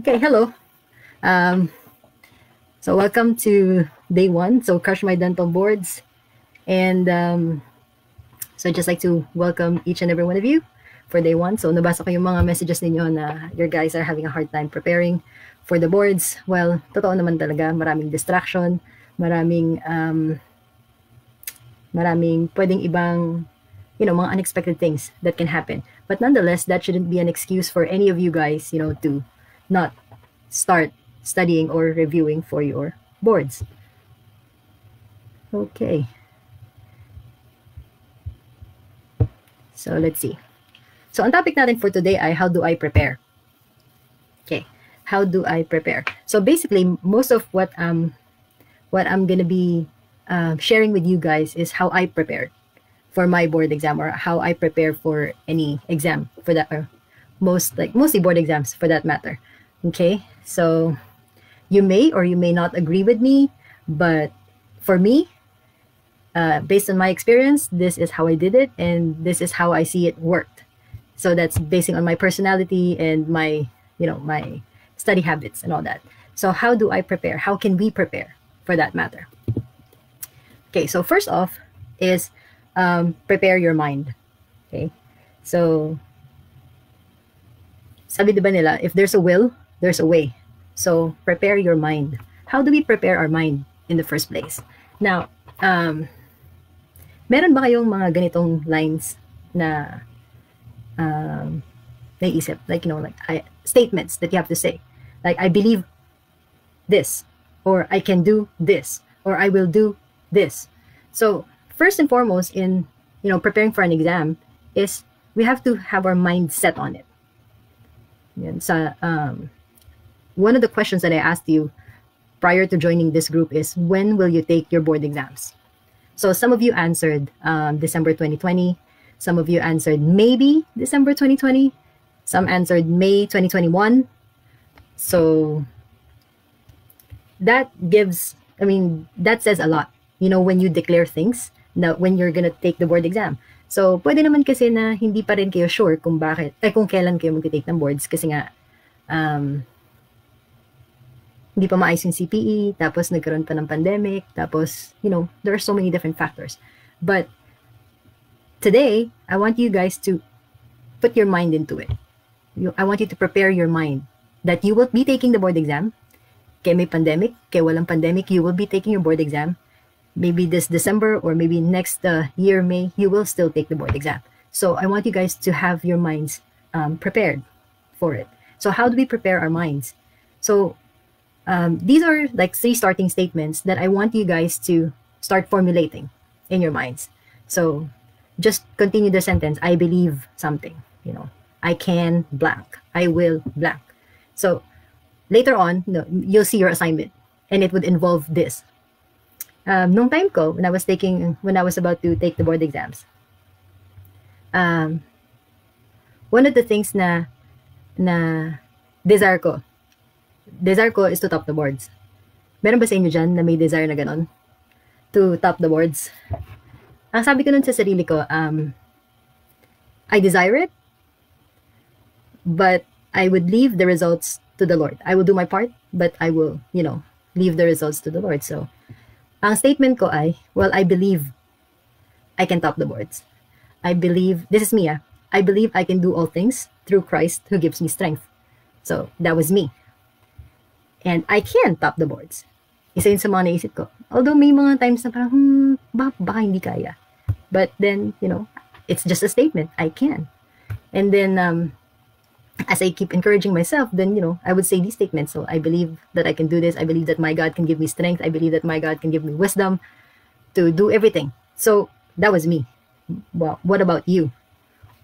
Okay, hello. Um, so welcome to day one. So Crush My Dental Boards. And so I'd just like to welcome each and every one of you for day one. So nabasa ko yung mga messages ninyo na your guys are having a hard time preparing for the boards. Well, totoo naman talaga. Maraming distraction. Maraming pwedeng ibang, mga unexpected things that can happen. But nonetheless, that shouldn't be an excuse for any of you guys, to not start studying or reviewing for your boards. Okay. So let's see. So ang topic natin for today ay how do I prepare? Okay. How do I prepare? So basically, most of what I'm gonna be sharing with you guys is how I prepared for my board exam, or how I prepare for any exam for that, or mostly board exams for that matter. Okay. So you may or you may not agree with me, but for me, based on my experience, this is how I did it, and this is how I see it worked. So that's basing on my personality and my study habits and all that. So how do I prepare? How can we prepare for that matter? Okay, so first off is prepare your mind. Okay, so sabi diba nila, if there's a will, there's a way. So prepare your mind. How do we prepare our mind in the first place? Now, meron ba kayong mga ganitong lines na naisip? Like, statements that you have to say. Like, I believe this, or I can do this, or I will do this. So, first and foremost in, preparing for an exam is we have to have our mind set on it. Yan, one of the questions that I asked you prior to joining this group is, when will you take your board exams? So some of you answered December 2020. Some of you answered maybe December 2020. Some answered May 2021. So that says a lot, when you declare things, na when you're gonna take the board exam. So pwede naman kasi na hindi pa rin kayo sure kung kailan kayo mag-take ng boards, kasi nga hindi pa maayos yung CPE, tapos nagkaroon pa ng pandemic, tapos, there are so many different factors. But today, I want you guys to put your mind into it. I want you to prepare your mind that you will be taking the board exam. Kaya may pandemic, kaya walang pandemic, you will be taking your board exam. Maybe this December or maybe next year, May, you will still take the board exam. So I want you guys to have your minds prepared for it. So how do we prepare our minds? So these are like 3 starting statements that I want you guys to start formulating in your minds. So just continue the sentence. I believe something, I can blank. I will blank. So later on, you'll see your assignment and it would involve this. Nung time ko, when I was about to take the board exams, one of the things na desire ko is to top the boards. Meron ba sa inyo dyan na may desire na ganon? To top the boards? Ang sabi ko nun sa sarili ko, I desire it, but I would leave the results to the Lord. I will do my part, but I will, leave the results to the Lord. So, ang statement ko ay, well, I believe I can top the boards. I believe, this is me, I believe I can do all things through Christ who gives me strength. So, that was me. And I can top the boards. Isa yun sa mga naisip ko. Although may mga times na parang, baka hindi kaya. But then, it's just a statement. I can. And then, as I keep encouraging myself, then, I would say these statements. So I believe that I can do this. I believe that my God can give me strength. I believe that my God can give me wisdom to do everything. So that was me. Well, what about you?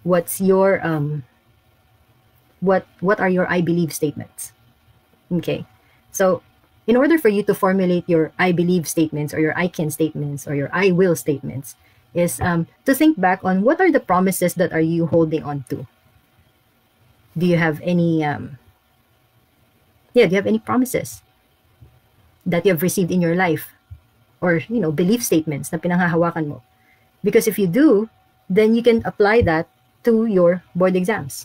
What's your, what are your I believe statements? Okay. So in order for you to formulate your I believe statements, or your I can statements, or your I will statements, is to think back on what are the promises that are you holding on to. Do you have any do you have any promises that you have received in your life, or belief statements na pinanghahawakan mo? Because if you do, then you can apply that to your board exams.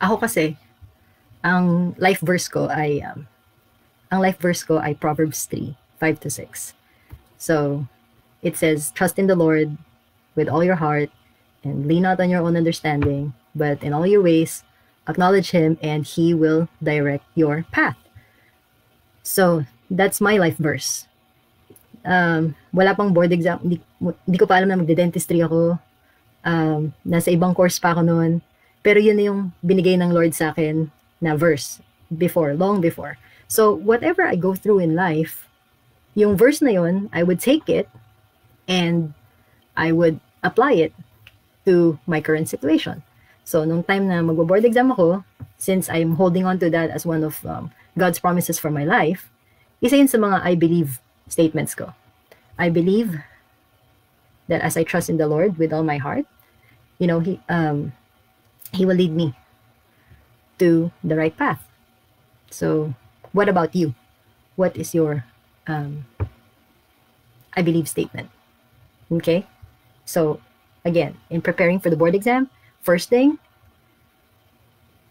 Ako kasi, ang life verse ko ay Proverbs 3, 5 to 6. So, it says, trust in the Lord with all your heart and lean not on your own understanding, but in all your ways, acknowledge Him and He will direct your path. So, that's my life verse. Wala pang board exam. Hindi ko pa alam na magde-dentistry ako. Nasa ibang course pa ako noon. Pero yun na yung binigay ng Lord sa akin na verse before, long before. So, whatever I go through in life, yung verse na yun, I would take it and I would apply it to my current situation. So, nung time na magbo-board exam ako, since I'm holding on to that as one of God's promises for my life, isa yun sa mga I believe statements ko. I believe that as I trust in the Lord with all my heart, you know, He will lead me to the right path. So, what about you? What is your I believe statement? Okay? So, again, in preparing for the board exam, first thing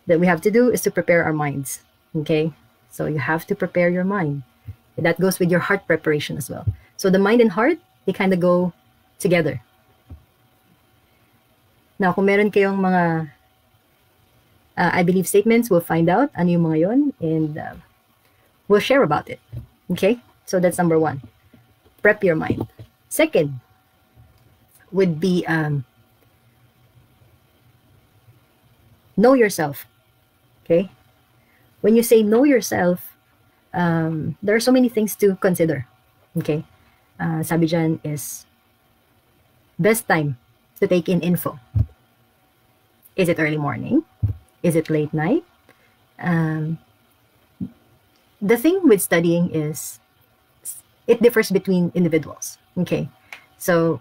that we have to do is to prepare our minds. Okay? So, you have to prepare your mind. That goes with your heart preparation as well. So, the mind and heart, they kind of go together. Now, kung meron kayong mga I believe statements, we'll find out ano yung mga yon, and we'll share about it. Okay? So, that's number one. Prep your mind. Second would be know yourself. Okay? When you say know yourself, there are so many things to consider. Okay? Sabi dyan is best time to take in info. Is it early morning? Is it late night? The thing with studying is it differs between individuals. Okay? So,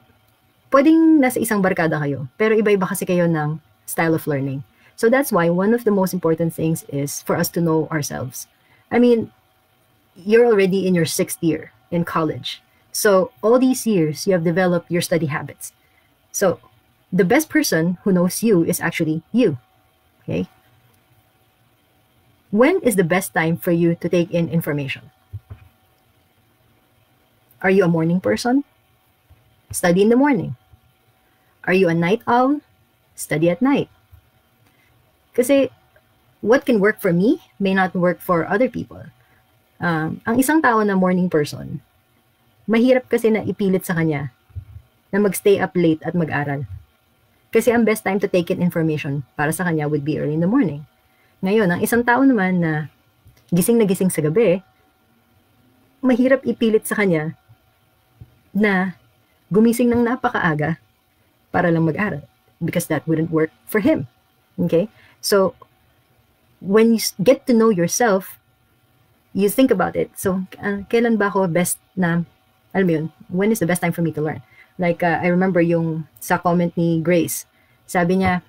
pwedeng nasa isang barkada kayo, pero iba-iba kasi kayo ng style of learning. So that's why one of the most important things is for us to know ourselves. I mean, you're already in your 6th year in college. So all these years, you have developed your study habits. So the best person who knows you is actually you. Okay? When is the best time for you to take in information? Are you a morning person? Study in the morning. Are you a night owl? Study at night. Kasi what can work for me may not work for other people. Ang isang tao na morning person, mahirap kasi na ipilit sa kanya na magstay up late at mag-aral. Kasi ang best time to take in information para sa kanya would be early in the morning. Ngayon, ang isang tao naman na gising sa gabi, mahirap ipilit sa kanya na gumising ng napakaaga para lang mag-aral because that wouldn't work for him. Okay? So, when you get to know yourself, you think about it. So, kailan ba ako best na, alam mo yun, when is the best time for me to learn? Like, I remember yung sa comment ni Grace, sabi niya,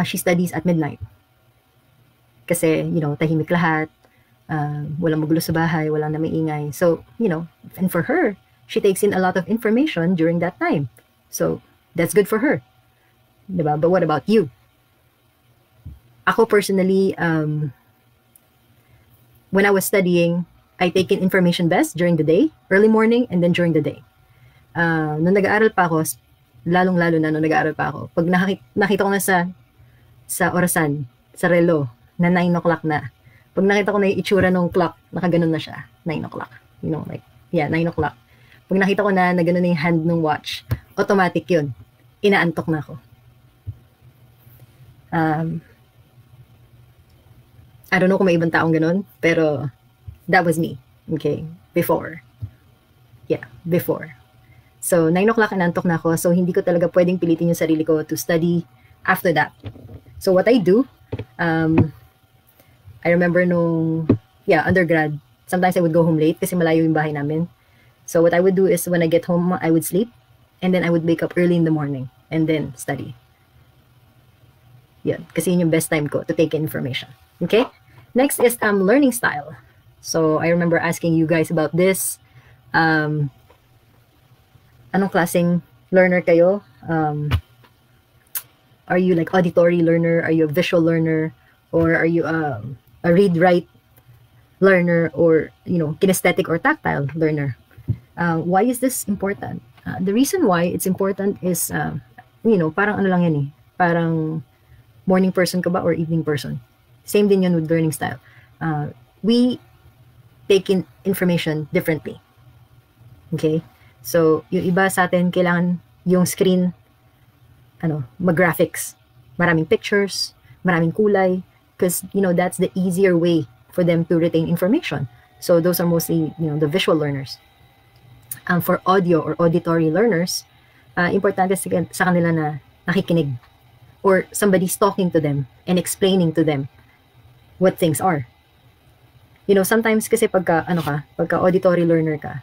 she studies at midnight. Kasi, you know, tahimik lahat, walang magulo sa bahay, walang na maingay. So, you know, and for her, she takes in a lot of information during that time. So, that's good for her. Diba? But what about you? Ako personally, when I was studying, I take in information best during the day, early morning, and then during the day. Nung nag-aaral pa ako, lalong-lalo na nung nag-aaral pa ako, pag nakita ko na sa orasan, sa relo, na 9 o'clock na. Pag nakita ko na yung itsura ng clock, nakaganon na siya, 9 o'clock. You know, like, yeah, 9 o'clock. Pag nakita ko na naganon na yung hand ng watch, automatic yun. Inaantok na ako. I don't know kung may ibang taong ganun, pero that was me. Okay? Before. Yeah, before. So, 9 o'clock inantok na ako, so hindi ko talaga pwedeng pilitin yung sarili ko to study after that. So, what I do, I remember nung, undergrad, sometimes I would go home late kasi malayo yung bahay namin. So, what I would do is when I get home, I would sleep, and then I would wake up early in the morning, and then study. Yun, kasi yun yung best time ko to take in information. Okay? Next is learning style. So, I remember asking you guys about this. Anong klaseng learner kayo? Are you like auditory learner? Are you a visual learner? Or are you a read-write learner, or kinesthetic or tactile learner? Why is this important? The reason why it's important is parang ano lang yan eh, parang morning person ka ba or evening person? Same din yun with learning style. We take in information differently. Okay? So, yung iba sa atin, kailangan yung screen, mag-graphics. Maraming pictures, maraming kulay, because, that's the easier way for them to retain information. So, those are mostly, the visual learners. For audio or auditory learners, importante sa kanila na nakikinig, or somebody's talking to them and explaining to them what things are. Sometimes kasi pagka auditory learner ka,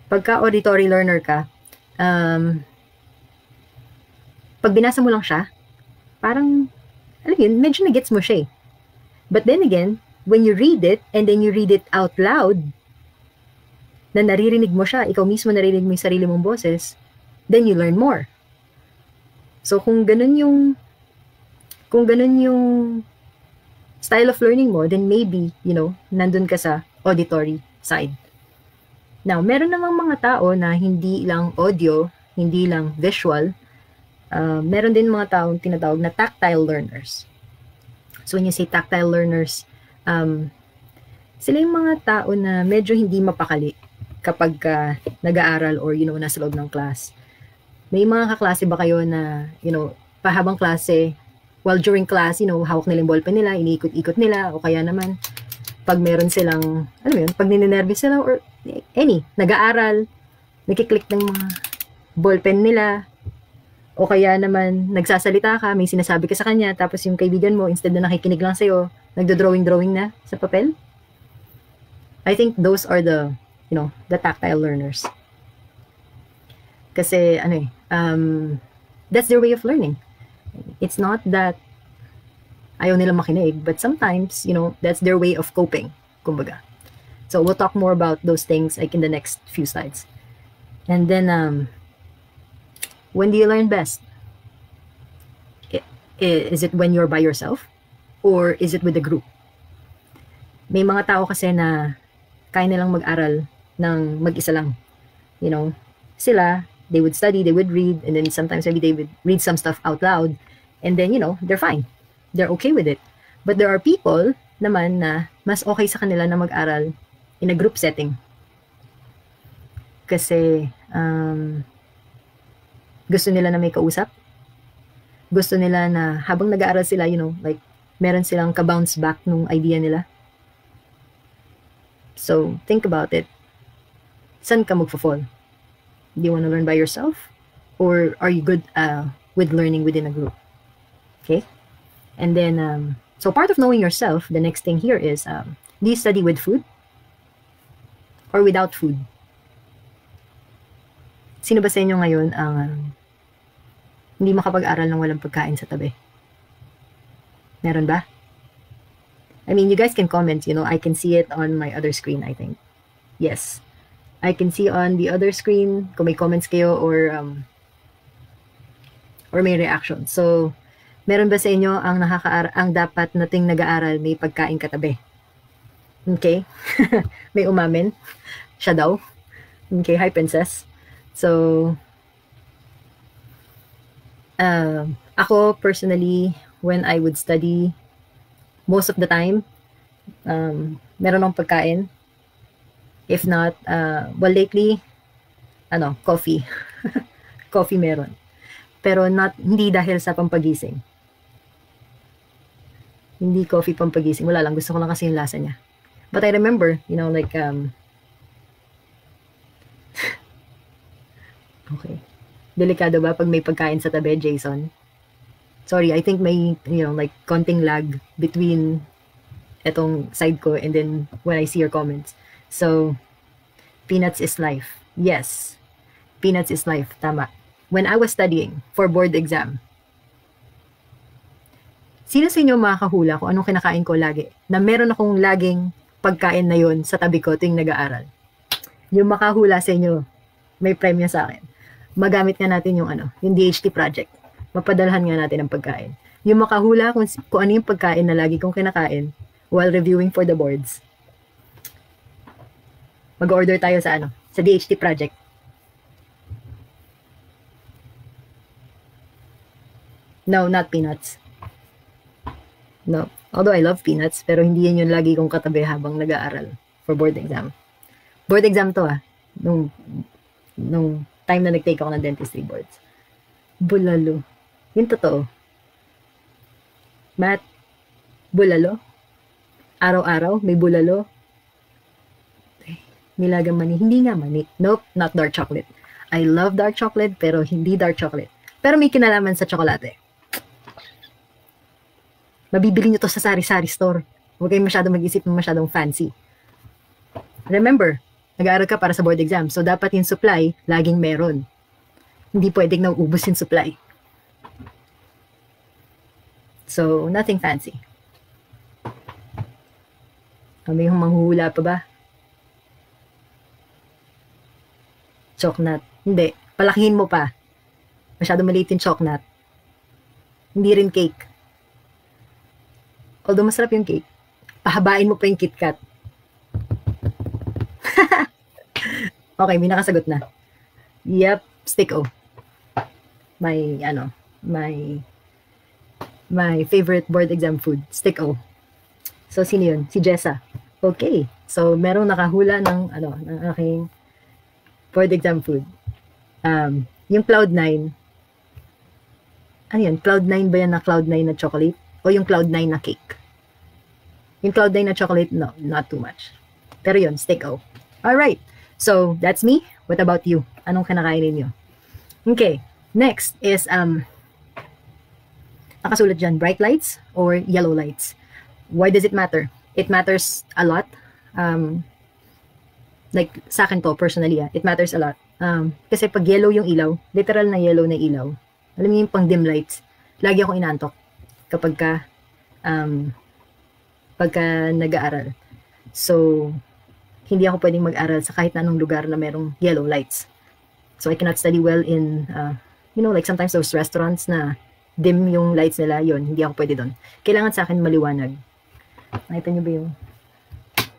pagka auditory learner ka, pag binasa mo lang siya, parang, alam yun, medyo na-gets mo siya eh. But then again, when you read it, and then you read it out loud, na naririnig mo siya, ikaw mismo naririnig mo yung sarili mong boses, then you learn more. So, kung ganun yung style of learning mo, then maybe, nandun ka sa auditory side. Now, meron namang mga tao na hindi lang audio, hindi lang visual, meron din mga taong tinatawag na tactile learners. So, when you say tactile learners, sila yung mga tao na medyo hindi mapakali kapag nag-aaral or, nasa loob ng class. May mga kaklase ba kayo na, pahabang klase, while during class, hawak nila yung ballpen nila, iniikot-ikot nila, o kaya naman, pag meron silang, pag ninenervous sila, or nag-aaral, nakiklik ng mga ballpen nila, o kaya naman, nagsasalita ka, may sinasabi ka sa kanya, tapos yung kaibigan mo, instead na nakikinig lang sa'yo, nagdo-drawing na sa papel. I think those are the tactile learners. Kasi, that's their way of learning. It's not that ayaw nilang makinig, but sometimes, that's their way of coping, kumbaga. So, we'll talk more about those things like in the next few slides. And then, when do you learn best? Is it when you're by yourself? Or is it with a group? May mga tao kasi na kaya nilang mag-aral ng mag-isa lang. Sila, they would study, they would read, and then sometimes maybe they would read some stuff out loud, and then, they're fine. They're okay with it. But there are people naman na mas okay sa kanila na mag-aral in a group setting. Kasi, gusto nila na may kausap. Gusto nila na habang nag-aaral sila, like, meron silang ka-bounce back nung idea nila. So, think about it. Saan ka magfo-fall? Do you want to learn by yourself? Or are you good with learning within a group? Okay? And then, so part of knowing yourself, the next thing here is, do you study with food? Or without food? Sino ba sa inyo ngayon ang hindi makapag-aral ng walang pagkain sa tabi? Meron ba? I mean, you guys can comment, I can see it on my other screen, I think. Yes. I can see on the other screen kung may comments kayo or may reaction. So, meron ba sa inyo ang dapat nating nag-aaral may pagkain katabi? Okay? May umamin? Siya daw? Okay, hi princess. So, ako personally, when I would study, most of the time, meron akong pagkain. If not, well, lately, coffee. Coffee meron. Pero hindi dahil sa pampagising. Hindi coffee pampagising. Wala lang. Gusto ko lang kasi yung lasa niya. But I remember, like, okay. Delikado ba pag may pagkain sa tabi, Jason? Sorry, I think may, like, konting lag between etong side ko and then when I see your comments. So, peanuts is life. Yes, peanuts is life. Tama. When I was studying for board exam, sino sa inyo makakahula kung anong kinakain ko lagi? Na meron akong laging pagkain na yon sa tabi ko tuwing nag-aaral. Yung makahula sa inyo, may premyo sa akin. magamit nga natin yung yung DHT project. Mapadalhan nga natin ang pagkain. Yung makahula kung ano yung pagkain na lagi kong kinakain while reviewing for the boards. Mag-order tayo sa sa DHT project. No, not peanuts. No. Although I love peanuts, pero hindi yan yung lagi kong katabi habang nag-aaral for board exam. Board exam to nung time na nag-take ako ng dentistry boards. Bulalo. Yung totoo. Matt, bulalo. Araw-araw, may bulalo. Nilagang mani. Hindi nga mani. Nope, not dark chocolate. I love dark chocolate, pero hindi dark chocolate. Pero may kinalaman sa tsokolate. Mabibili nyo to sa sari-sari store. Huwag kayong masyadong mag-isip ng masyadong fancy. Remember, nag-aaral ka para sa board exam. So, dapat yung supply, laging meron. Hindi pwedeng nauubos yung supply. So, nothing fancy. May manghuhula pa ba? Choknut. Hindi. Palakihin mo pa. Masyadong maliit yung choknut. Hindi rin cake. Although masarap yung cake, pahabain mo pa yung KitKat. Okay, may nakasagot na. Yep, stick O. My favorite board exam food, stick O. So, sino yun? Si Jessa. Okay. So, merong nakahula ng aking board exam food. Yung Cloud9. Ano yun? Cloud9 ba yan na Cloud9 na chocolate? O yung Cloud9 na cake? Yung Cloud9 na chocolate, no, not too much. Pero yun, stick O. Alright. So, that's me. What about you? Anong kinakain ninyo? Okay. Next is, nakasulat dyan, bright lights or yellow lights. Why does it matter? It matters a lot. Like, sa akin to, personally, it matters a lot. Kasi pag yellow yung ilaw, literal na yellow na ilaw, alam niyo yung pang dim lights, lagi akong inantok kapag pagka nag-aaral. So, hindi ako pwedeng mag-aral sa kahit na anong lugar na merong yellow lights. So, I cannot study well in, like sometimes those restaurants na dim yung lights nila, yun, hindi ako pwede doon. Kailangan sa akin maliwanag. Nakita niyo ba yung,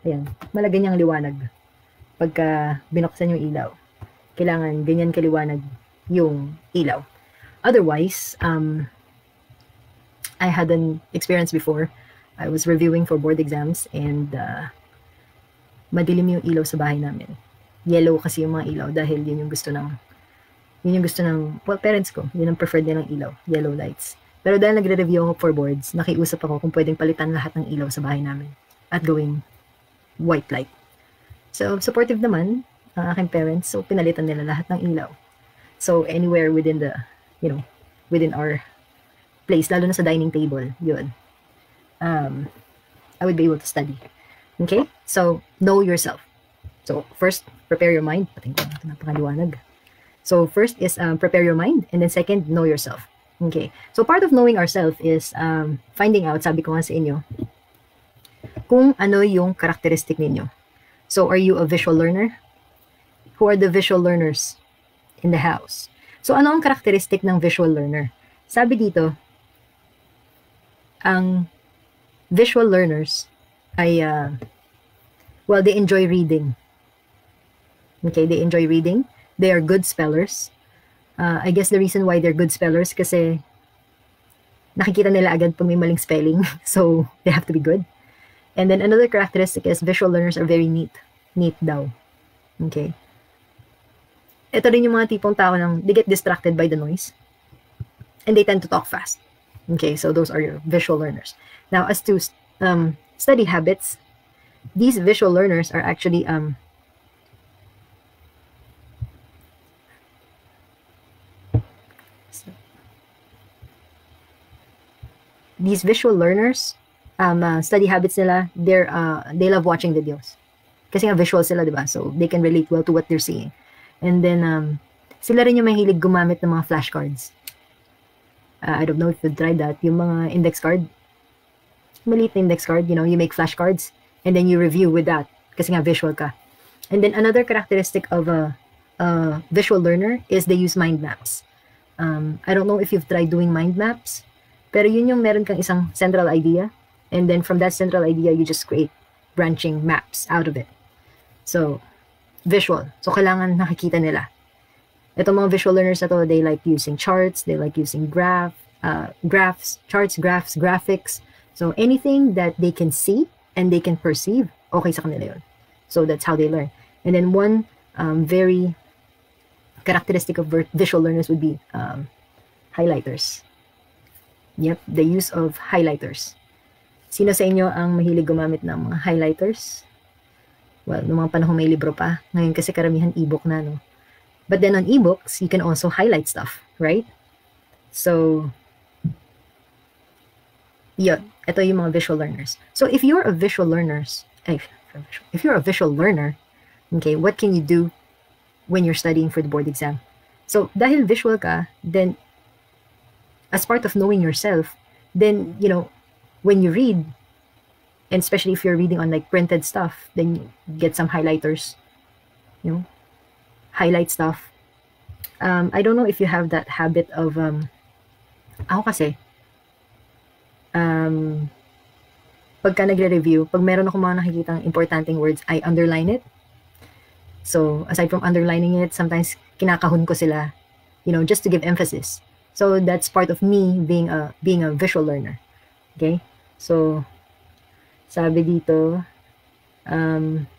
ayan, malagyan niyang liwanag. Pagka binuksan yung ilaw, kailangan ganyan kaliwanag yung ilaw. Otherwise, I had an experience before. I was reviewing for board exams and madilim yung ilaw sa bahay namin. Yellow kasi yung mga ilaw dahil yun yung gusto ng parents ko. Yun ang preferred nilang ilaw, yellow lights. Pero dahil nagre-review ako for boards, nakiusap ako kung pwedeng palitan lahat ng ilaw sa bahay namin at gawing white light. So, supportive naman ang aking parents. So, pinalitan nila lahat ng ilaw. So, anywhere within within our place, lalo na sa dining table, yun. I would be able to study. Okay? So, know yourself. So, first, prepare your mind. Pating ko natin napakaliwanag. So, first is prepare your mind. And then second, know yourself. Okay? So, part of knowing ourselves is finding out, sabi ko nga sa inyo, kung ano yung characteristic ninyo. So, are you a visual learner? Who are the visual learners in the house? So, ano ang characteristic ng visual learner? Sabi dito, ang visual learners ay, they enjoy reading. Okay, they enjoy reading. They are good spellers. I guess the reason why they're good spellers kasi nakikita nila agad pag may maling spelling. So, they have to be good. And then another characteristic is visual learners are very neat. Neat daw. Okay. Ito rin yung mga tipong tao they get distracted by the noise. And they tend to talk fast. Okay, so those are your visual learners. Now, as to study habits, these visual learners are actually these visual learners, study habits nila, they love watching videos. Kasi nga visual sila, diba? So, they can relate well to what they're seeing. And then, sila rin yung mahilig gumamit ng mga flashcards. I don't know if you've tried that. Yung mga index card, maliit na index card, you make flashcards, and then you review with that. Kasi nga visual ka. And then, another characteristic of visual learner is they use mind maps. I don't know if you've tried doing mind maps, pero yun yung meron kang isang central idea, and then from that central idea, you just create branching maps out of it. So, visual. So, kailangan nakikita nila. Itong mga visual learners na to, they like using charts, they like using graphs, charts, graphs, graphics. So, anything that they can see and they can perceive, okay sa kanila yun. So, that's how they learn. And then one very characteristic of visual learners would be highlighters. Yep, the use of highlighters. Sino sa inyo ang mahilig gumamit ng mga highlighters? Well, noong mga panahon may libro pa. Ngayon kasi karamihan ebook na, no? But then on ebooks, you can also highlight stuff, right? So, yun. Ito yung mga visual learners. So, if you're a visual learner, okay, what can you do when you're studying for the board exam? So, dahil visual ka, then, as part of knowing yourself, then, you know, when you read, and especially if you're reading on like printed stuff, then you get some highlighters, you know, highlight stuff. I don't know if you have that habit of, ako kasi, pagka nagre-review, pag meron ako mga nakikitang importanteng words, I underline it. So, aside from underlining it, sometimes kinakahon ko sila, you know, just to give emphasis. So, that's part of me being a visual learner. Okay? So, sabi dito,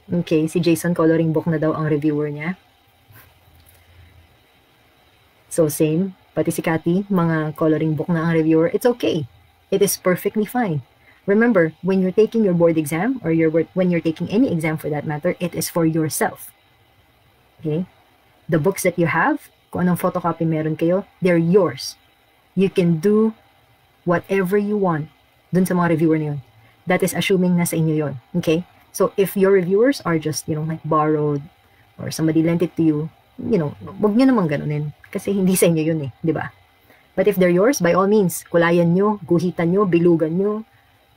okay, si Jason, coloring book na daw ang reviewer niya. So, same. Pati si Cathy, mga coloring book na ang reviewer. It's okay. It is perfectly fine. Remember, when you're taking your board exam, or when you're taking any exam for that matter, it is for yourself. Okay? The books that you have, kung anong photocopy meron kayo, they're yours. You can do whatever you want dun sa mga reviewer na yun. That is assuming na sa inyo yun. Okay? So, if your reviewers are just, you know, like borrowed, or somebody lent it to you, you know, wag nyo namang ganunin. Kasi hindi sa inyo yun eh, di ba? But if they're yours, by all means, kulayan nyo, guhitan nyo, bilugan nyo,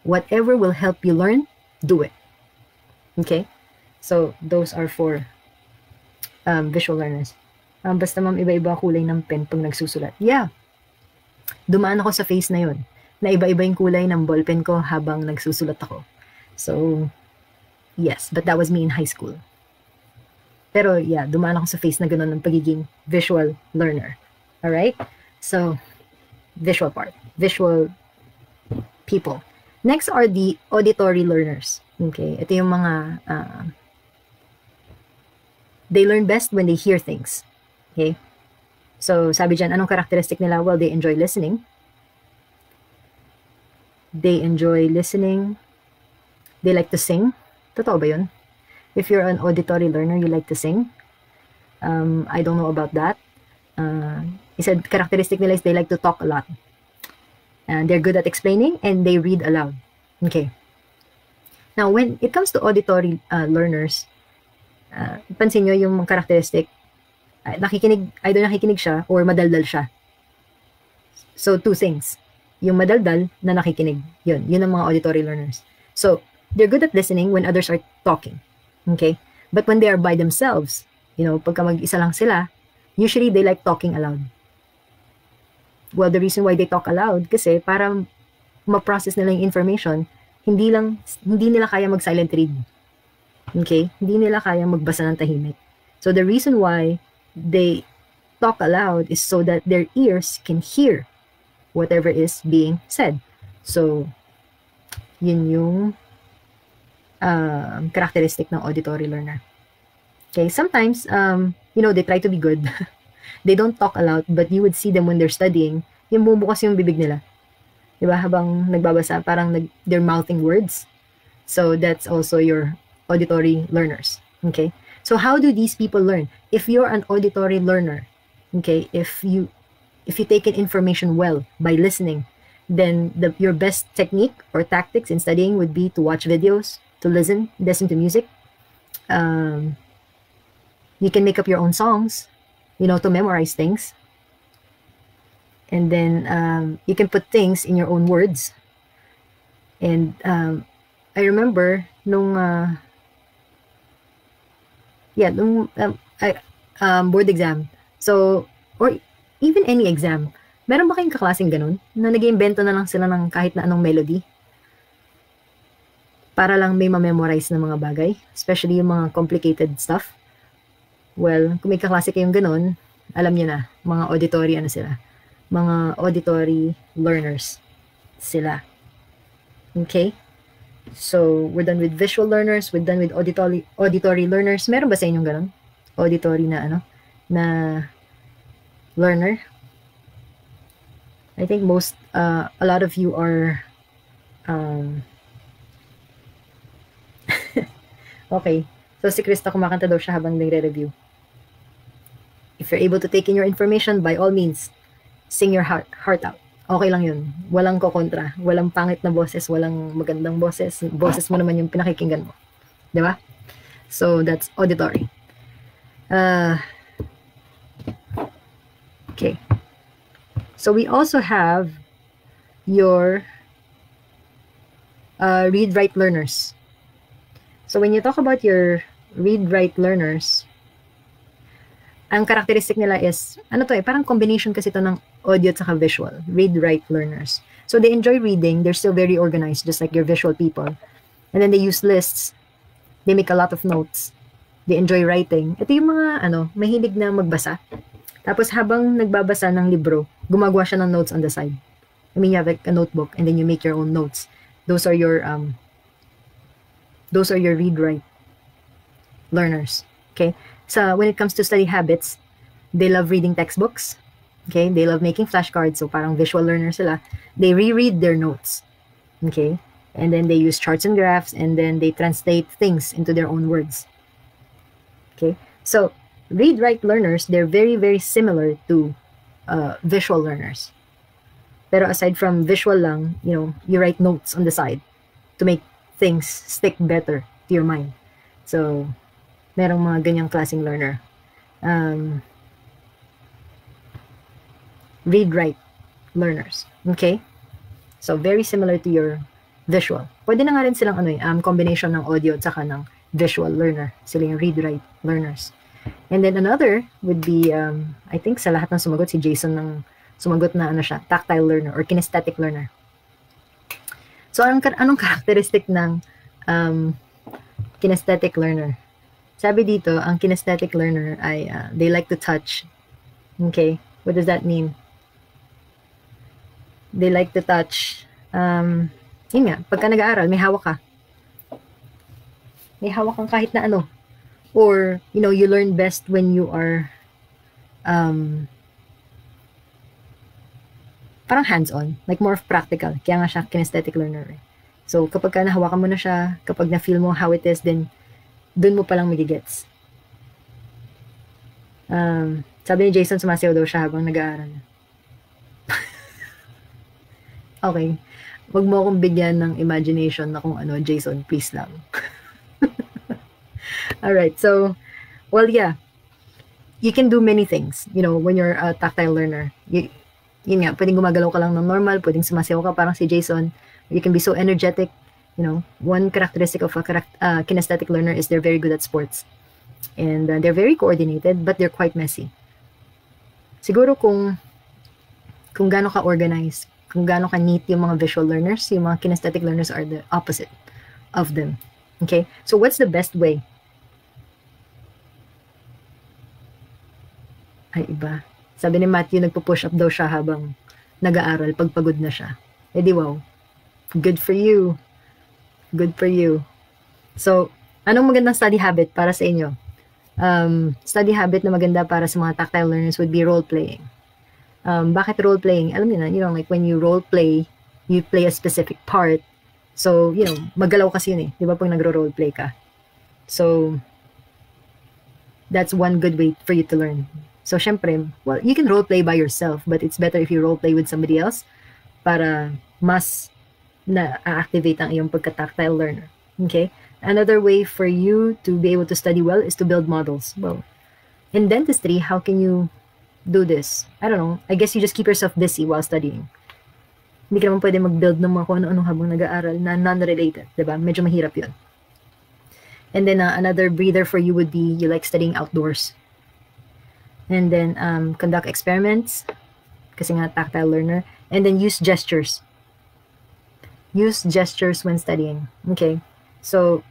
whatever will help you learn, do it. Okay? So, those are for visual learners. Basta ma'am, iba-iba kulay ng pen pag nagsusulat. Yeah. Dumaan ako sa phase na yun, na iba-iba yung kulay ng ballpen ko habang nagsusulat ako. So, yes, but that was me in high school. Pero yeah, dumaan ako sa phase na gano'n ng pagiging visual learner. Alright? So, visual part. Visual people. Next are the auditory learners. Okay? Ito yung mga, they learn best when they hear things. Okay? So, sabi dyan, anong characteristic nila? Well, they enjoy listening. They enjoy listening. They like to sing. Totoo ba yun? If you're an auditory learner, you like to sing. I don't know about that. He said characteristic nila is they like to talk a lot. And they're good at explaining and they read aloud. Okay. Now, when it comes to auditory learners, pansin nyo yung characteristic, either nakikinig siya or madaldal siya. So, two things. Yung madaldal na nakikinig. Yun ang mga auditory learners. So, they're good at listening when others are talking. Okay? But when they are by themselves, you know, pagka mag-isa lang sila, usually they like talking aloud. Well, the reason why they talk aloud, kasi para ma-process nila yung information, hindi nila kaya mag-silent read. Okay? Hindi nila kaya magbasa ng tahimik. So, the reason why they talk aloud is so that their ears can hear whatever is being said. So, yun yung characteristic ng auditory learner. Okay, sometimes, you know, they try to be good. They don't talk aloud, but you would see them when they're studying, yung bumubukas yung bibig nila. Diba? Habang nagbabasa, parang they're mouthing words. So, that's also your auditory learners. Okay? So, how do these people learn? If you're an auditory learner, okay, if you take in information well by listening, then your best technique or tactics in studying would be to watch videos, to listen to music. You can make up your own songs, you know, to memorize things. And then you can put things in your own words. And I remember nung board exam. So, or even any exam. Meron ba kayong kaklaseng ganun? Na nag-iimbento na lang sila ng kahit na anong melody? Para lang may ma-memorize na mga bagay. Especially yung mga complicated stuff. Well, kung may kaklase kayong ganun, alam niyo na, mga auditory ano sila. Mga auditory learners sila. Okay? So, we're done with visual learners, we're done with auditory learners. Meron ba sa inyong ganun? Auditory na ano? Na learner? I think a lot of you are, okay. So, si Krista kumakanta daw siya habang nagre-review. If you're able to take in your information, by all means, sing your heart out. Okay lang yun. Walang kokontra. Walang pangit na boses. Walang magandang boses. Boses mo naman yung pinakikinggan mo. Diba? So, that's auditory. Okay. So, we also have your read-write learners. So, when you talk about your read-write learners, ang characteristic nila is, ano to parang combination kasi to ng audio at saka visual. Read-write learners. So, they enjoy reading. They're still very organized, just like your visual people. And then they use lists. They make a lot of notes. They enjoy writing. Ito yung mga, mahilig na magbasa. Tapos, habang nagbabasa ng libro, gumagawa siya ng notes on the side. I mean, you have like a notebook and then you make your own notes. Those are your read-write learners. Okay? So, when it comes to study habits, they love reading textbooks. Okay? They love making flashcards. So, parang visual learners sila. They reread their notes. Okay? And then they use charts and graphs, and then they translate things into their own words. Okay? So, read-write learners, they're very, very similar to visual learners. Pero aside from visual lang, you write notes on the side to make things stick better to your mind. So, merong mga ganyang klaseng learner. Read-write learners. Okay? So, very similar to your visual. Pwede na nga rin silang combination ng audio at saka ng visual learner. Sila yung read-write learners. And then another would be, I think sa lahat ng sumagot, si Jason ng sumagot na tactile learner or kinesthetic learner. So, anong characteristic ng kinesthetic learner? Sabi dito, ang kinesthetic learner ay they like to touch. Okay? What does that mean? They like to touch. Yun nga, pagka nag-aaral, may hawak ka. May hawak kang kahit na ano. Or, you learn best when you are parang hands-on. Like more of practical. Kaya nga siya kinesthetic learner. So, kapag ka nahawakan mo na siya, kapag na-feel mo how it is, then dun mo palang magigets. Sabi ni Jason, sumasayaw daw siya habang nag-aaral. Okay. Wag mo akong bigyan ng imagination na kung ano, Jason, please lang. Alright, so, well, yeah. You can do many things, when you're a tactile learner. Yun nga, pwedeng gumagalaw ka lang ng normal, pwedeng sumasayaw ka parang si Jason. You can be so energetic. One characteristic of a kinesthetic learner is they're very good at sports. And they're very coordinated, but they're quite messy. Siguro kung gaano ka organized, kung gaano ka neat yung mga visual learners, yung mga kinesthetic learners are the opposite of them. Okay? So what's the best way? Ay, iba. Sabi ni Matthew, nagpo-push up daw siya habang nag-aaral pag pagod na siya. Eh di wow. Good for you. Good for you. So, anong magandang study habit para sa inyo? Study habit na maganda para sa mga tactile learners would be role-playing. Bakit role-playing? Alam niyo na, like when you role-play, you play a specific part. So, magalaw kasi yun eh. Di ba pag nagro-roleplay ka? So, that's one good way for you to learn. So, syempre, well, you can role-play by yourself, but it's better if you role-play with somebody else para mas na-activate ang iyong pagka-tactile learner. Okay? Another way for you to be able to study well is to build models. Well, in dentistry, how can you do this? I don't know. I guess you just keep yourself busy while studying. Hindi ka naman pwede mag-build ng mga kung ano-ano habang nag-aaral na non-related. Diba? Medyo mahirap yun. And then another breather for you would be you like studying outdoors. And then conduct experiments, kasi nga tactile learner. And then use gestures. Use gestures when studying. Okay? So,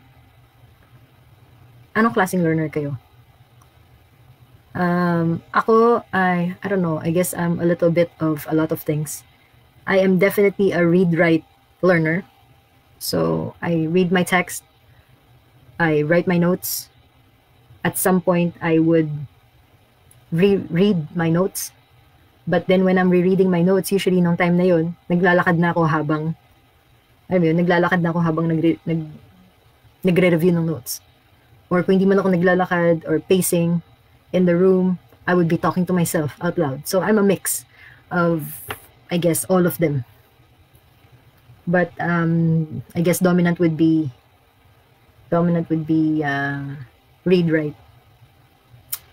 anong klaseng learner kayo? Ako, I don't know, I guess I'm a little bit of a lot of things. I am definitely a read-write learner. So, I read my text, I write my notes. At some point, I would reread my notes. But then when I'm rereading my notes, usually nung time na yun, naglalakad na ako habang, alam mo yun, naglalakad na ako habang nagre-review ng notes. Or kung hindi man ako naglalakad or pacing in the room, I would be talking to myself out loud. So I'm a mix of, I guess, all of them. But I guess dominant would be read write.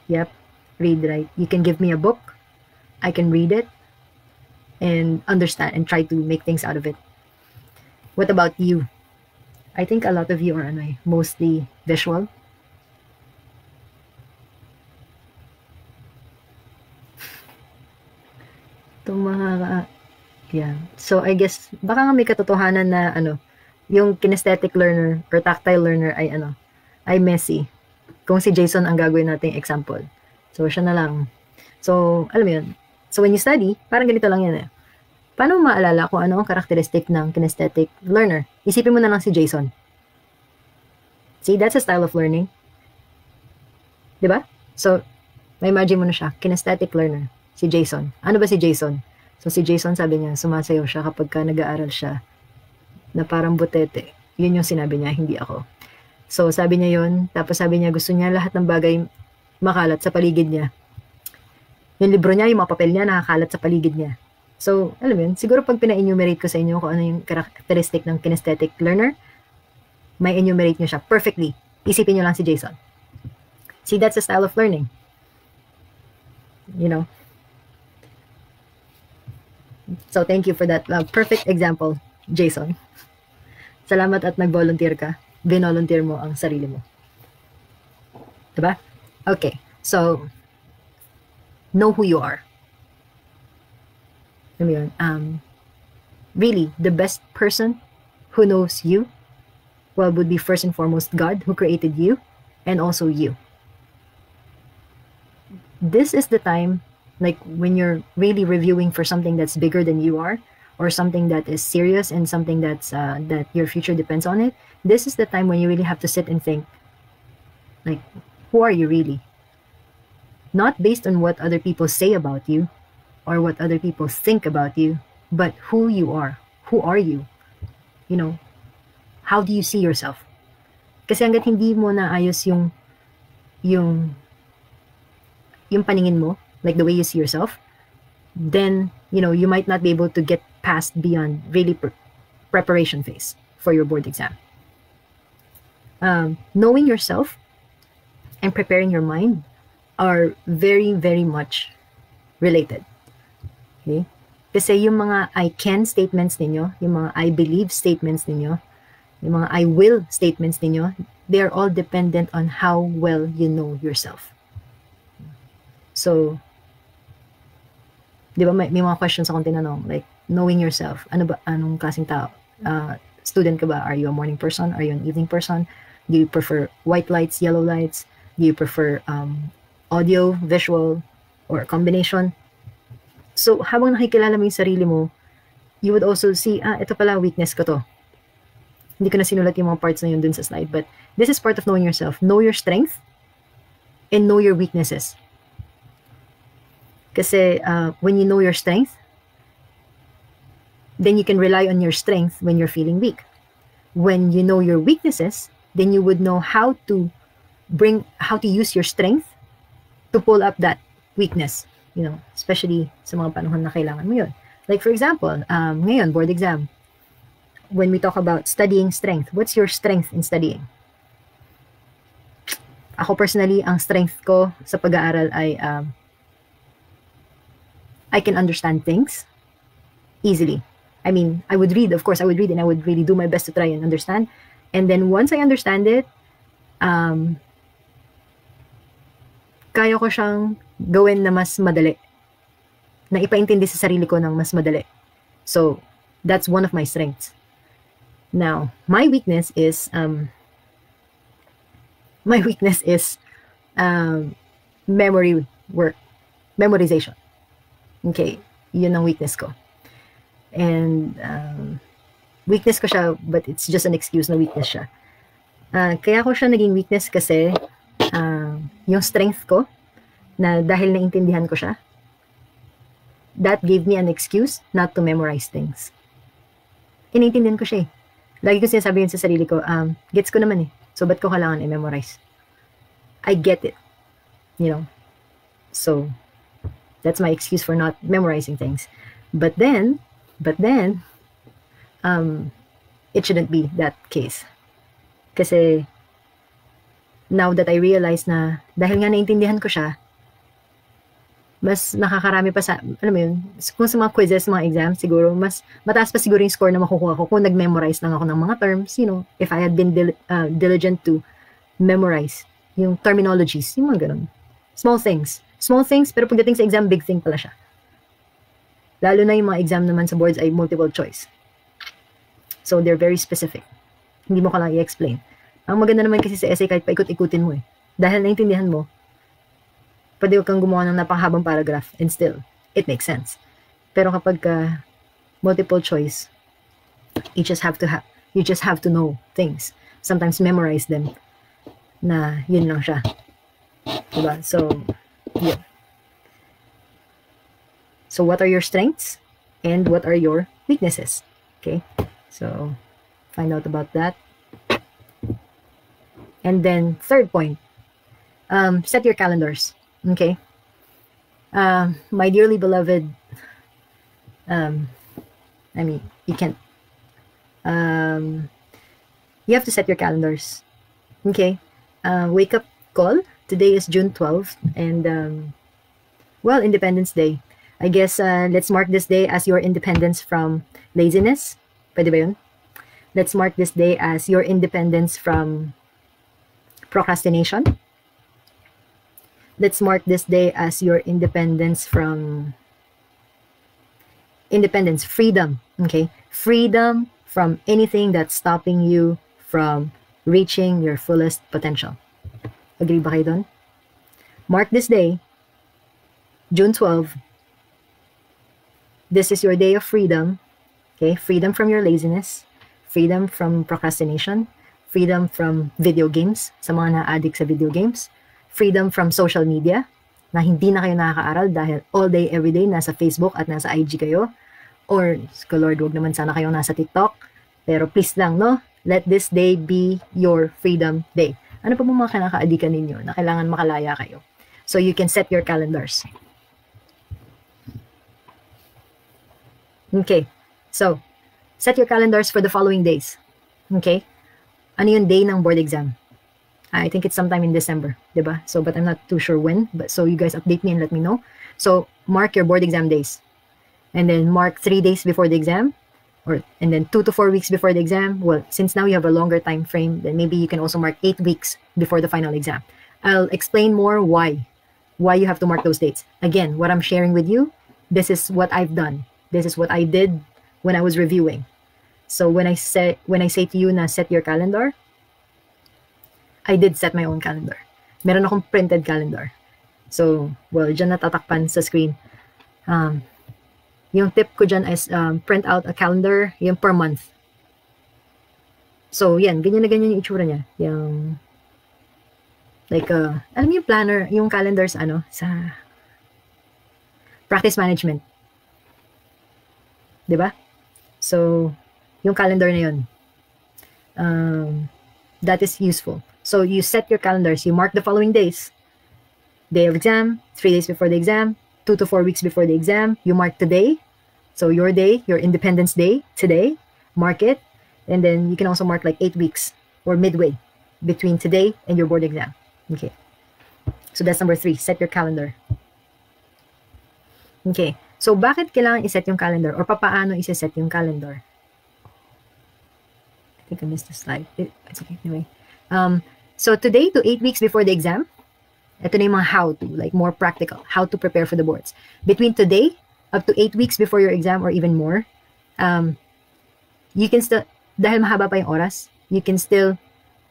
Yep, read write. You can give me a book, I can read it and understand and try to make things out of it. What about you? I think a lot of you are mostly visual. Itong mga yeah. So I guess baka nga may katotohanan na yung kinesthetic learner or tactile learner ay messy. Kung si Jason ang gagawin nating example. So siya na lang. So alam mo yun. So when you study, parang ganito lang yan eh. Paano mo maalala kung ano ang karakteristik ng kinesthetic learner? Isipin mo na lang si Jason. See, that's a style of learning. Diba? So, may imagine mo na siya, kinesthetic learner, si Jason. Ano ba si Jason? So, si Jason, sabi niya, sumasayaw siya kapag nag-aaral siya na parang butete. Yun yung sinabi niya, hindi ako. So, sabi niya yun. Tapos sabi niya, gusto niya lahat ng bagay makalat sa paligid niya. Yung libro niya, yung mga papel niya, nakakalat sa paligid niya. So, alam mo yun, siguro pag pina-enumerate ko sa inyo kung ano yung characteristic ng kinesthetic learner, may enumerate nyo siya perfectly. Isipin nyo lang si Jason. See, that's a style of learning. You know? So, thank you for that perfect example, Jason. Salamat at nag-volunteer ka. Binolunteer mo ang sarili mo. Diba? Okay. So, know who you are. Really, the best person who knows you, well, would be first and foremost God, who created you, and also you. This is the time, like when you're really reviewing for something that's bigger than you are, or something that is serious and something that's that your future depends on it. This is the time when you really have to sit and think, like, who are you really? Not based on what other people say about you, or what other people think about you, but who you are. Who are you? You know, how do you see yourself? Kasi hanggat hindi mo naayos yung paningin mo, like the way you see yourself, then, you might not be able to get past beyond really preparation phase for your board exam. Knowing yourself and preparing your mind are very, very much related. Okay? Kasi yung mga I can statements ninyo, yung mga I believe statements ninyo, yung mga I will statements ninyo, they are all dependent on how well you know yourself. So, di ba may mga questions akong tinanong, like, knowing yourself, anong klaseng tao? Student ka ba? Are you a morning person? Are you an evening person? Do you prefer white lights, yellow lights? Do you prefer audio, visual, or a combination? So, habang nakikilala mo yung sarili mo, you would also see, ito pala, weakness ko to. Hindi ko na sinulat yung mga parts na yun dun sa slide, but this is part of knowing yourself. Know your strength and know your weaknesses. Kasi when you know your strength, then you can rely on your strength when you're feeling weak. When you know your weaknesses, then you would know how to use your strength to pull up that weakness. Especially sa mga panahon na kailangan mo yun. Like for example, ngayon, board exam. When we talk about studying strength, what's your strength in studying? Ako personally, ang strength ko sa pag-aaral ay I can understand things easily. I mean, I would read, of course, I would read and I would really do my best to try and understand. And then once I understand it, kaya ko siyang gawin na mas madali. Na ipaintindi sa sarili ko ng mas madali. So, that's one of my strengths. Now, my weakness is memory work, memorization. Okay, yun ang weakness ko. And weakness ko siya, but it's just an excuse na weakness siya. Kaya ko siya naging weakness kasi yung strength ko, na dahil naintindihan ko siya, that gave me an excuse not to memorize things. Iniintindihan ko siya eh. Lagi ko sinasabi yun sa sarili ko, gets ko naman eh. So, ba't ko kailangan i-memorize? I get it. You know? So, that's my excuse for not memorizing things. But then, it shouldn't be that case. Kasi, now that I realize na, dahil nga naintindihan ko siya, mas nakakarami pa sa, alam mo yun, kung sa mga quizzes, mga exams, siguro, mas mataas pa siguro yung score na makukuha ko kung nag-memorize lang ako ng mga terms, you know, if I had been diligent to memorize yung terminologies, yung mga ganun. Small things, pero pagdating sa exam, big thing pala siya. Lalo na yung mga exam naman sa boards ay multiple choice. So, they're very specific. Hindi mo kailangan i-explain. Ang maganda naman kasi sa essay, kahit paikot-ikutin mo eh. Dahil naintindihan mo, pwede kang gumawa ng napakahabang paragraph and still, it makes sense. Pero kapag multiple choice, you just have to know things. Sometimes memorize them na yun lang siya. Diba? So, yeah. So, what are your strengths? And what are your weaknesses? Okay? So, find out about that. And then, third point, set your calendars. Okay? My dearly beloved, I mean, you can't, you have to set your calendars. Okay? Wake up call. Today is June 12th, and, well, Independence Day. I guess, let's mark this day as your independence from laziness. Pwede ba yun? Let's mark this day as your independence from procrastination. Let's mark this day as your independence from freedom. Okay? Freedom from anything that's stopping you from reaching your fullest potential. Agree ba kayo dun? Mark this day, June 12. This is your day of freedom. Okay? Freedom from your laziness. Freedom from procrastination. Freedom from video games, sa mga na-addict sa video games. Freedom from social media, na hindi na kayo nakakaaral dahil all day, every day, nasa Facebook at nasa IG kayo. Or, Lord, wag naman sana kayong nasa TikTok. Pero please lang, no? Let this day be your freedom day. Ano pa mga kinakaadikan ninyo na kailangan makalaya kayo? So, you can set your calendars. Okay. So, set your calendars for the following days. Okay? Ano yung day ng board exam? I think it's sometime in December, diba? So, but I'm not too sure when. But so you guys update me and let me know. So, mark your board exam days. And then mark 3 days before the exam. And then 2 to 4 weeks before the exam. Well, since now you have a longer time frame, then maybe you can also mark 8 weeks before the final exam. I'll explain more why you have to mark those dates. Again, what I'm sharing with you, this is what I've done. This is what I did when I was reviewing. So when I say to you na set your calendar, I did set my own calendar. Meron akong printed calendar. So, well, dyan natatakpan sa screen. Yung tip ko dyan is print out a calendar yung per month. So, yan. Ganyan na ganyan yung itsura niya. Yung, like, alam mo yung planner, yung calendars, sa practice management. Diba? So, yung calendar na yun. That is useful. So, you set your calendars. You mark the following days. Day of exam, 3 days before the exam, 2 to 4 weeks before the exam. You mark today. So, your day, your Independence Day, today. Mark it. And then, you can also mark like 8 weeks or midway between today and your board exam. Okay. So, that's number 3. Set your calendar. Okay. So, bakit kailangan iset yung calendar? Or papaano iset yung calendar? I think I missed the slide. It's okay. Anyway. So today to 8 weeks before the exam, Ito na yung mga how to, like more practical, how to prepare for the boards. Between today, up to 8 weeks before your exam or even more, you can still, dahil mahaba pa yung oras, you can still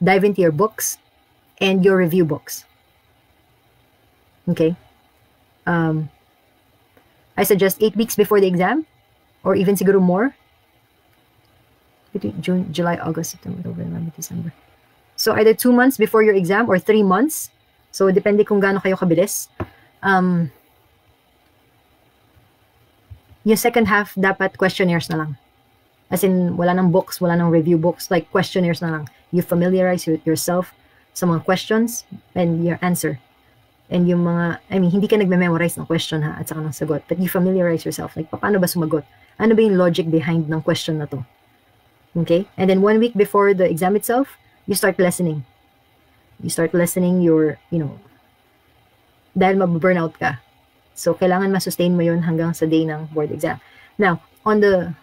dive into your books and your review books. Okay? I suggest 8 weeks before the exam, or even siguro more. Between June, July, August, September, October, November, December. So either 2 months before your exam or 3 months. So depende kung gaano kayo kabilis. Yung second half, dapat questionnaires na lang. As in, wala nang books, wala nang review books, like questionnaires na lang. You familiarize yourself sa mga questions and your answer. And yung mga, I mean, hindi ka nagme-memorize ng question ha, at saka ng sagot, but you familiarize yourself. Like, paano ba sumagot? Ano ba yung logic behind ng question na to? Okay? And then 1 week before the exam itself, you start listening. You start listening your, dahil maburnout ka. So, kailangan ma-sustain mo yun hanggang sa day ng board exam. Now, on the,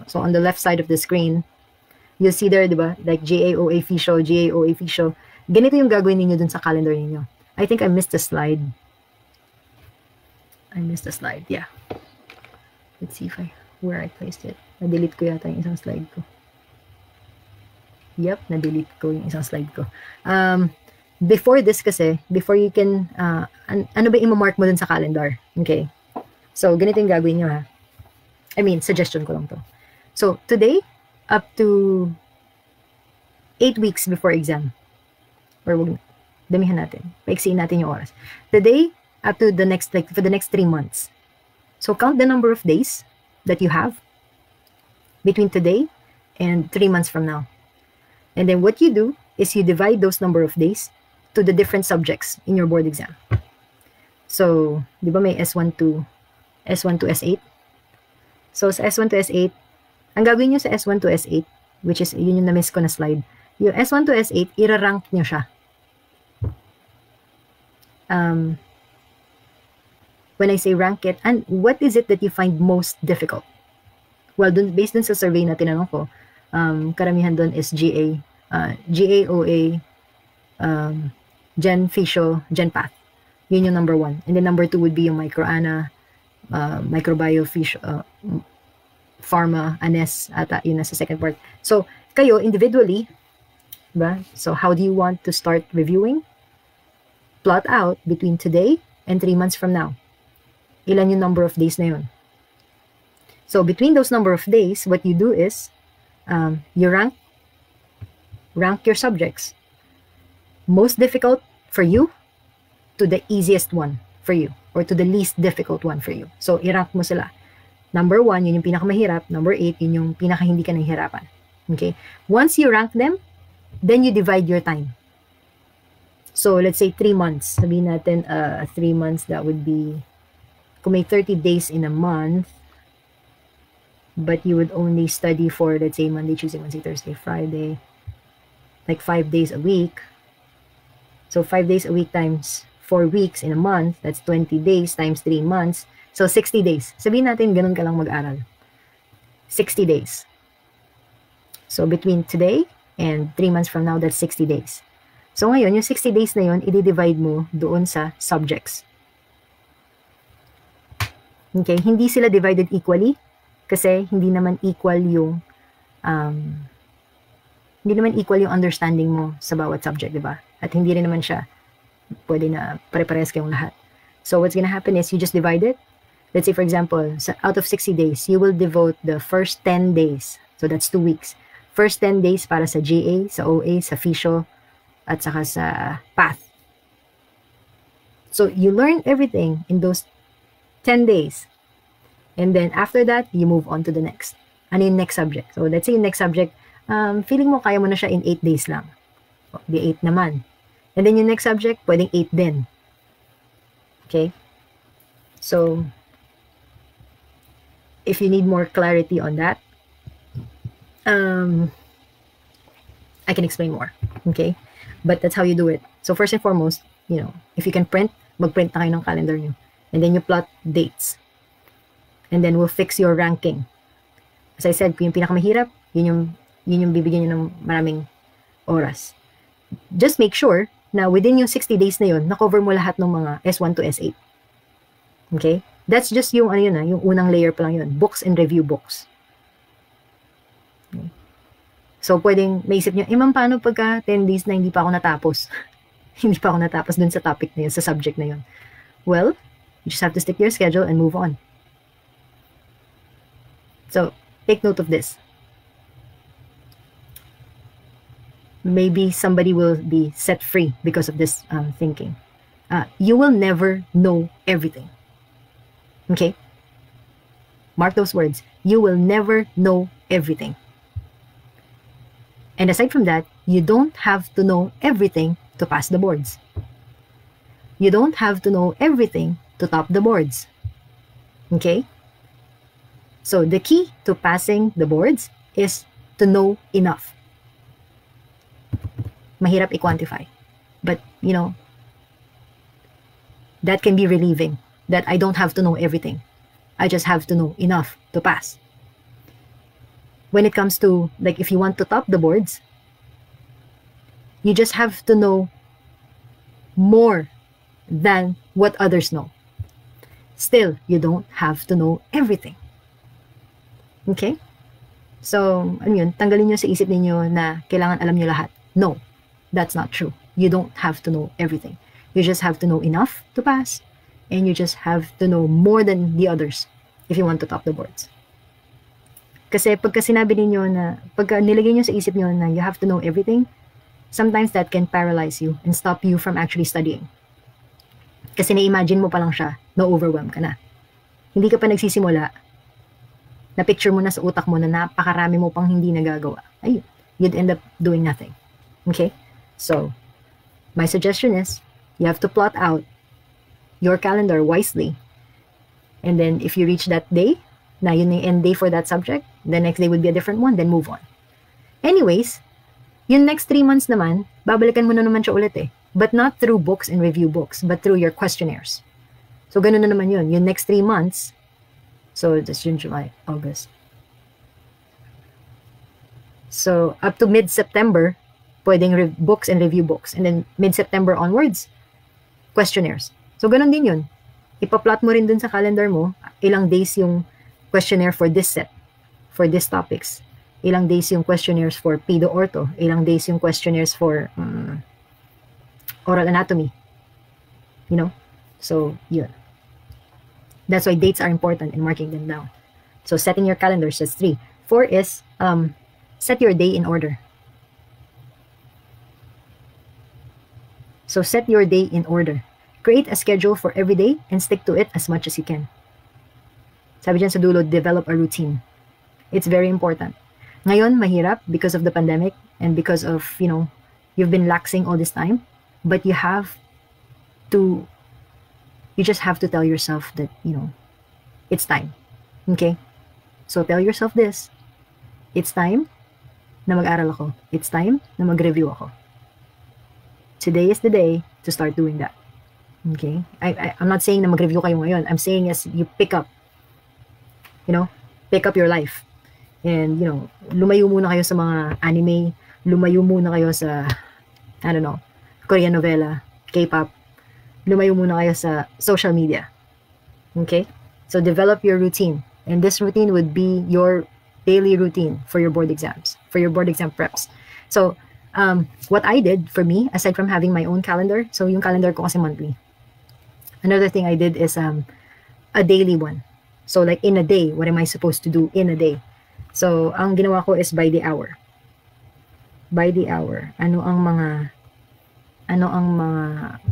so on the left side of the screen, you'll see there, di ba? Like GAOA fee show, GAOA fee show. Ganito yung gagawin ninyo dun sa calendar ninyo. I think I missed a slide. Yeah. Let's see where I placed it. Na-delete ko yata yung isang slide ko. Yep, na-delete ko yung isang slide ko. Before this kasi, before you can, ano ba i-mark mo dun sa calendar? Okay. So, ganito yung gagawin nyo ha. I mean, suggestion ko lang to. So, today, up to 8 weeks before exam. Or damihan natin. Paiksiin natin yung oras. Today, up to the next, like, for the next 3 months. So, count the number of days that you have between today and 3 months from now. And then what you do is you divide those number of days to the different subjects in your board exam. So, di ba may S1 to S8? So, sa S1 to S8, ang gagawin nyo sa S1 to S8, which is, yun yung na-miss ko na slide, yung S1 to S8, ira-rank nyo siya. When I say rank it, and what is it that you find most difficult? Well, based dun sa survey na tinanong ko, karamihan dun is GAOA, Gen Physio, Gen Path. Yun yung number 1. And then number 2 would be yung Microana, Microbio, Physio, Pharma, ANES, ata yun na sa second part. So, kayo individually, ba? So, how do you want to start reviewing? Plot out between today and 3 months from now. Ilan yung number of days na yun? So, between those number of days, what you do is, you rank your subjects. Most difficult for you to the easiest one for you, or to the least difficult one for you. So, i-rank mo sila. Number 1, yun yung pinakamahirap. Number 8, yun yung pinaka hindi ka nahihirapan. Okay? Once you rank them, then you divide your time. So, let's say 3 months. Sabihin natin, 3 months, that would be, kung may 30 days in a month, but you would only study for, let's say, Monday, Tuesday, Wednesday, Thursday, Friday, like 5 days a week. So, 5 days a week times 4 weeks in a month, that's 20 days times 3 months. So, 60 days. Sabihin natin, ganun ka lang mag-aral. 60 days. So, between today and 3 months from now, that's 60 days. So, ngayon, yung 60 days na yun, i-divide mo doon sa subjects. Okay? Hindi sila divided equally kasi hindi naman equal yung understanding mo sa bawat subject, diba? At hindi rin naman siya pwede na pare-parehas kayong lahat. So, what's gonna happen is you just divide it. Let's say, for example, out of 60 days, you will devote the first 10 days. So, that's 2 weeks. First 10 days para sa GA, sa OA, sa Physio, at saka sa Path. So, you learn everything in those 10 days. And then, after that, you move on to the next. Ano yung next subject? So, let's say yung next subject, feeling mo kaya mo na siya in 8 days lang. O, di 8 naman. And then, yung next subject, pwedeng 8 din. Okay? So, if you need more clarity on that, I can explain more. Okay? But that's how you do it. So, first and foremost, if you can print, mag-print na kayo ng calendar nyo. And then you plot dates. And then we'll fix your ranking. As I said, kung yung pinakamahirap, yun yung bibigyan nyo ng maraming oras. Just make sure na within yung 60 days na yun, na-cover mo lahat ng mga S1 to S8. Okay? That's just yung, ano yun, yung unang layer pa lang yun. Books and review books. Okay. So, pwedeng maisip nyo, ma'am, paano pagka 10 days na hindi pa ako natapos? Hindi pa ako natapos dun sa topic na yun, sa subject na yun. Well, you just have to stick to your schedule and move on. So, take note of this. Maybe somebody will be set free because of this thinking. You will never know everything. Okay? Mark those words. You will never know everything. And aside from that, you don't have to know everything to pass the boards. You don't have to know everything to top the boards. Okay? So the key to passing the boards is to know enough. Mahirap i-quantify. But, you know, that can be relieving. That I don't have to know everything. I just have to know enough to pass. When it comes to, like, if you want to top the boards, you just have to know more than what others know. Still, you don't have to know everything. Okay? So, ano yun, tanggalin nyo sa isip ninyo na kailangan alam nyo lahat. No, that's not true. You don't have to know everything. You just have to know enough to pass, and you just have to know more than the others if you want to top the boards. Kasi pagka sinabi ninyo na, pagka nilagay nyo sa isip nyo na you have to know everything, sometimes that can paralyze you and stop you from actually studying. Kasi na-imagine mo pa lang siya, na-overwhelm ka na. Hindi ka pa nagsisimula, na-picture mo na sa utak mo na napakarami mo pang hindi nagagawa. Ayun, you'd end up doing nothing. Okay? So, my suggestion is, you have to plot out your calendar wisely. And then, if you reach that day, na yun yung end day for that subject, the next day would be a different one, then move on. Anyways, yung next 3 months naman, babalikan mo na naman siya ulit eh. But not through books and review books, but through your questionnaires. So, ganun na naman yun. Yung next 3 months, so that's June, July, August. So, up to mid-September, pwedeng books and review books. And then, mid-September onwards, questionnaires. So, ganun din yun. Ipa-plot mo rin dun sa calendar mo, ilang days yung questionnaire for this set, for these topics. Ilang days yung questionnaires for pedo-ortho. Ilang days yung questionnaires for oral anatomy. You know? So, yun. That's why dates are important in marking them down. So, setting your calendars, that's 3. 4 is, set your day in order. So, set your day in order. Create a schedule for every day and stick to it as much as you can. Sabi dyan sa dulo, develop a routine. It's very important. Ngayon, mahirap because of the pandemic and because of, you know, you've been laxing all this time. But you just have to tell yourself that, you know, it's time. Okay? So, tell yourself this. It's time na mag-aral ako. It's time na mag-review ako. Today is the day to start doing that. Okay? I'm not saying na mag-review kayo ngayon. I'm saying as you pick up your life. And, you know, lumayo muna kayo sa mga anime, lumayo muna kayo sa, I don't know, Korean novela, K-pop, lumayo muna kayo sa social media. Okay? So, develop your routine. And this routine would be your daily routine for your board exams, for your board exam preps. So, what I did for me, aside from having my own calendar, so yung calendar ko kasi monthly. Another thing I did is a daily one. So, like in a day, what am I supposed to do in a day? So, ang ginawa ko is by the hour. By the hour. Ano ang mga,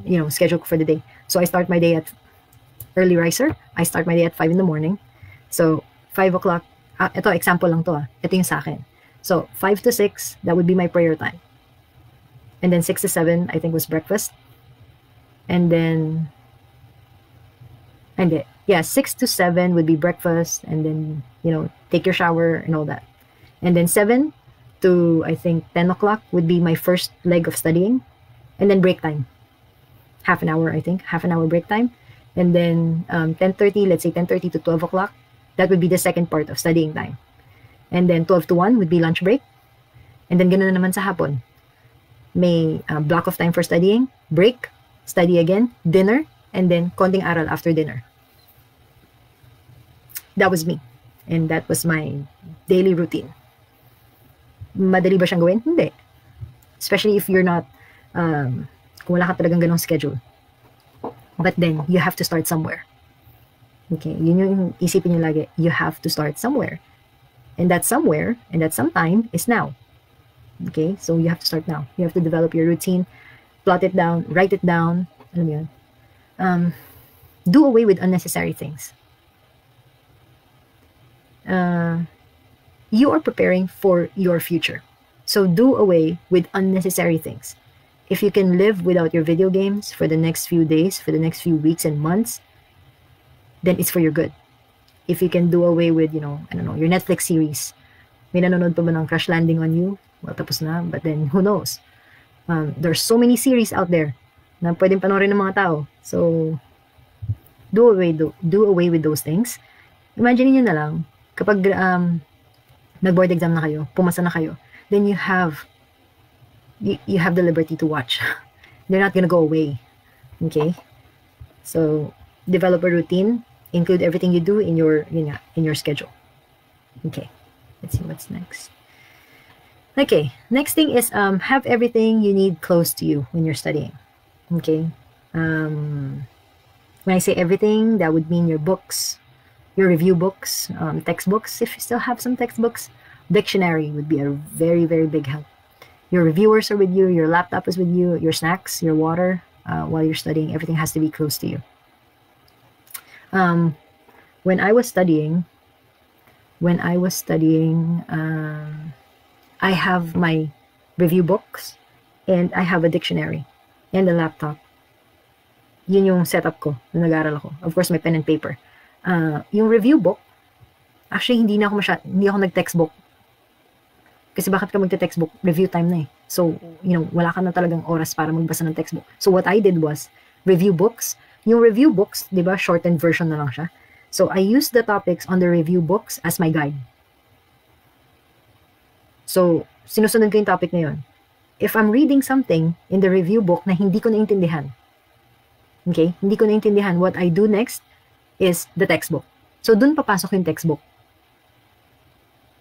you know, schedule ko for the day. So, I start my day at early riser. I start my day at 5 in the morning. So, 5 o'clock. Ito, example lang to. Ito yung sa akin. So, 5 to 6, that would be my prayer time. And then 6 to 7, I think was breakfast. And then, 6 to 7 would be breakfast, and then, you know, take your shower and all that. And then 7 to, I think, 10 o'clock would be my first leg of studying. And then break time. Half an hour, I think. Half an hour break time. And then 10:30, let's say 10:30 to 12 o'clock, that would be the second part of studying time. And then 12 to 1 would be lunch break. And then ganoon na naman sa hapon. may block of time for studying, break, study again, dinner, and then konting aral after dinner. That was me. And that was my daily routine. Madali ba siyang gawin? Hindi. Especially if you're not, kung wala ka talagang ganong schedule. But then, you have to start somewhere. Okay, yun yung isipin nyo lagi. You have to start somewhere. And that somewhere, and that sometime, is now. Okay, so you have to start now. You have to develop your routine, plot it down, write it down. Alam mo yun? Do away with unnecessary things. You are preparing for your future. So do away with unnecessary things. If you can live without your video games for the next few days, for the next few weeks and months, then it's for your good. If you can do away with, I don't know, your Netflix series. May nanonood pa ba ng Crash Landing on You? Well, tapos na, but then who knows? There's so many series out there na pwedeng panoorin ng mga tao. So, do away with those things. Imagine niyo na lang, kapag nag-board exam na kayo, pumasa na kayo, then you have the liberty to watch. They're not gonna go away. Okay? So, develop a routine. Include everything you do in your schedule. Okay. Let's see what's next. Okay. Next thing is have everything you need close to you when you're studying. Okay. When I say everything, that would mean your books, your review books, textbooks, if you still have some textbooks. Dictionary would be a very, very big help. Your reviewers are with you, your laptop is with you, your snacks, your water, while you're studying, everything has to be close to you. When I was studying, I have my review books and I have a dictionary and a laptop. Yun yung setup ko nung nag-aaral ako. Of course, may pen and paper. Yung review book, actually hindi ako nag-textbook. Kasi bakit ka magte-textbook? Review time na eh. So, wala ka na talagang oras para magbasa ng textbook. So, what I did was, review books. Yung review books, di ba, shortened version na lang siya. So, I used the topics on the review books as my guide. So, sinusunod ko yung topic na yun. If I'm reading something in the review book na hindi ko naintindihan, okay, hindi ko naintindihan, what I do next is the textbook. So, dun papasok yung textbook.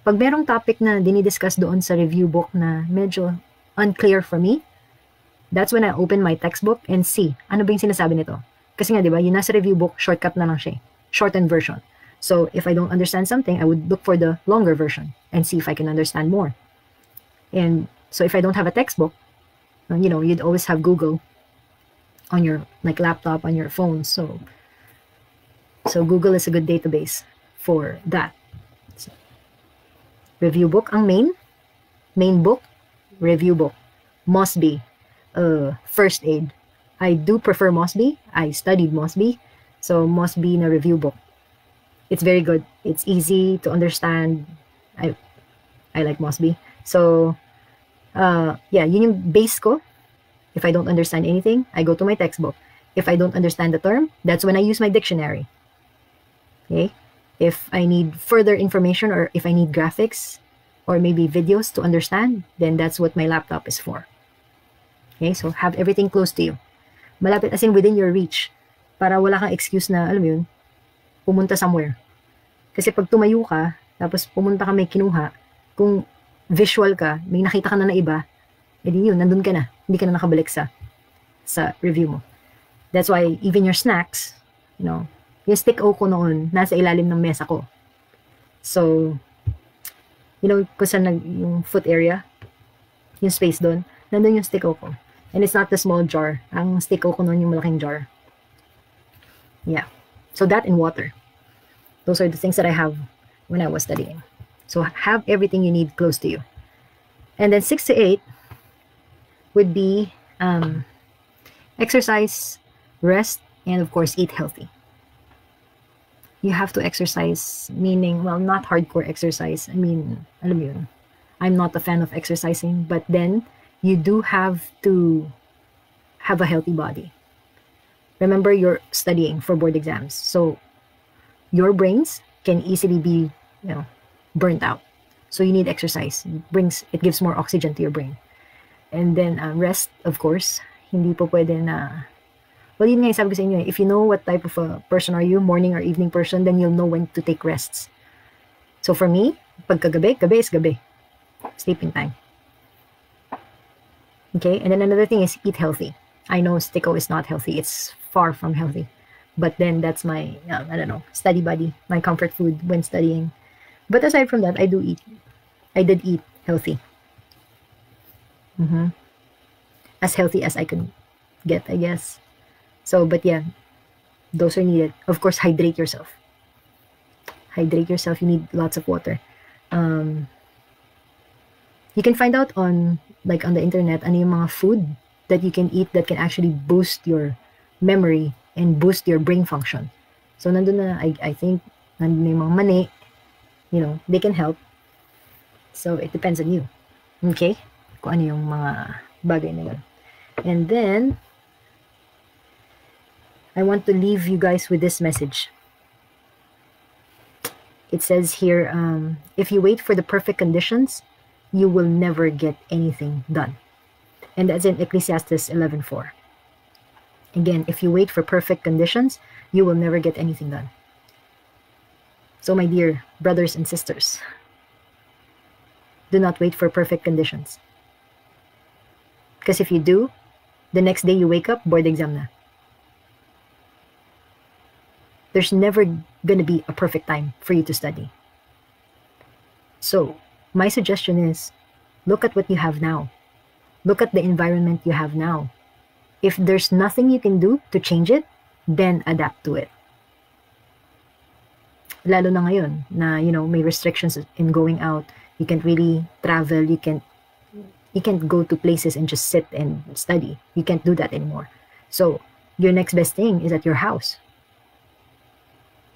Pag merong topic na dinidiscuss doon sa review book na medyo unclear for me, that's when I open my textbook and see, ano ba yung sinasabi nito? Kasi nga, di ba, yung nasa review book, shortcut na lang siya. Shortened version. So, if I don't understand something, I would look for the longer version and see if I can understand more. And so, if I don't have a textbook, you'd always have Google on your, laptop, on your phone. So Google is a good database for that. So, review book ang main book, review book. Mosby, first aid. I do prefer Mosby. I studied Mosby. So, Mosby na review book. It's very good. It's easy to understand. I like Mosby. So, yeah, yun yung base ko. If I don't understand anything, I go to my textbook. If I don't understand the term, that's when I use my dictionary. Okay? If I need further information or if I need graphics or maybe videos to understand, then that's what my laptop is for. Okay? So, have everything close to you. Malapit, as in within your reach. Para wala kang excuse na, alam mo yun, pumunta somewhere. Kasi pag tumayo ka, tapos pumunta ka may kinuha, kung visual ka, may nakita ka na iba, edi yun, nandun ka na. Hindi ka na nakabalik sa review mo. That's why even your snacks, yung stick O ko noon, nasa ilalim ng mesa ko. So, kung saan yung foot area, yung space doon, nandun yung stick O ko. And it's not the small jar. Ang stick O ko noon yung malaking jar. Yeah. So that and water. Those are the things that I have when I was studying. So have everything you need close to you. And then 6 to 8 would be exercise, rest, and of course, eat healthy. You have to exercise, meaning, well, not hardcore exercise. I mean, alam mo yun, I'm not a fan of exercising, but then you do have to have a healthy body. Remember, you're studying for board exams. So your brains can easily be, burnt out. So you need exercise. It gives more oxygen to your brain. And then, rest, of course. Hindi po pwede na, well, yun nga yung sabi ko sa inyo, if you know what type of a person are you, morning or evening person, then you'll know when to take rests. So for me, pagkagabi, gabi is gabi. Sleeping time. Okay, and then another thing is eat healthy. I know Sticko is not healthy. It's far from healthy. But then that's my, I don't know, study buddy, my comfort food when studying. But aside from that, I did eat healthy. As healthy as I could get, I guess. So, but yeah, those are needed. Of course, hydrate yourself. Hydrate yourself. You need lots of water. You can find out on the internet ano yung mga food that you can eat that can actually boost your memory and boost your brain function. So nandun na, I think nandun na yung mga mani, they can help. So it depends on you. Okay? Kung ano yung mga bagay na yun. And then I want to leave you guys with this message. It says here, if you wait for the perfect conditions, you will never get anything done. And that's in Ecclesiastes 11:4. Again, if you wait for perfect conditions, you will never get anything done. So my dear brothers and sisters, do not wait for perfect conditions. Because if you do, the next day you wake up, board exam na. There's never gonna be a perfect time for you to study. So my suggestion is, look at what you have now. Look at the environment you have now. If there's nothing you can do to change it, then adapt to it. Lalo na ngayon na, may restrictions in going out. You can't really travel. You can't go to places and just sit and study. You can't do that anymore. So your next best thing is at your house.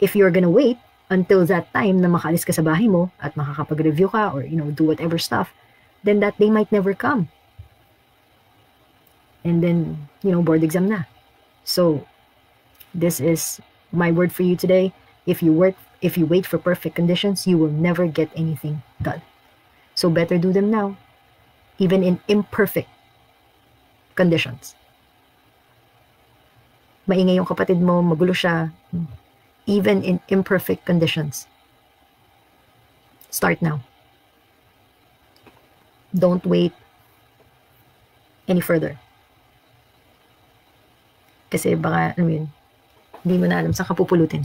If you're gonna wait until that time na makaalis ka sa bahay mo at makakapag-review ka or, do whatever stuff, then that day might never come. And then, board exam na. So, this is my word for you today. If you wait for perfect conditions, you will never get anything done. So, better do them now, even in imperfect conditions. Maingay yung kapatid mo, magulo siya, even in imperfect conditions. Start now. Don't wait any further. Kasi baka, hindi mo na alam saan ka pupulutin.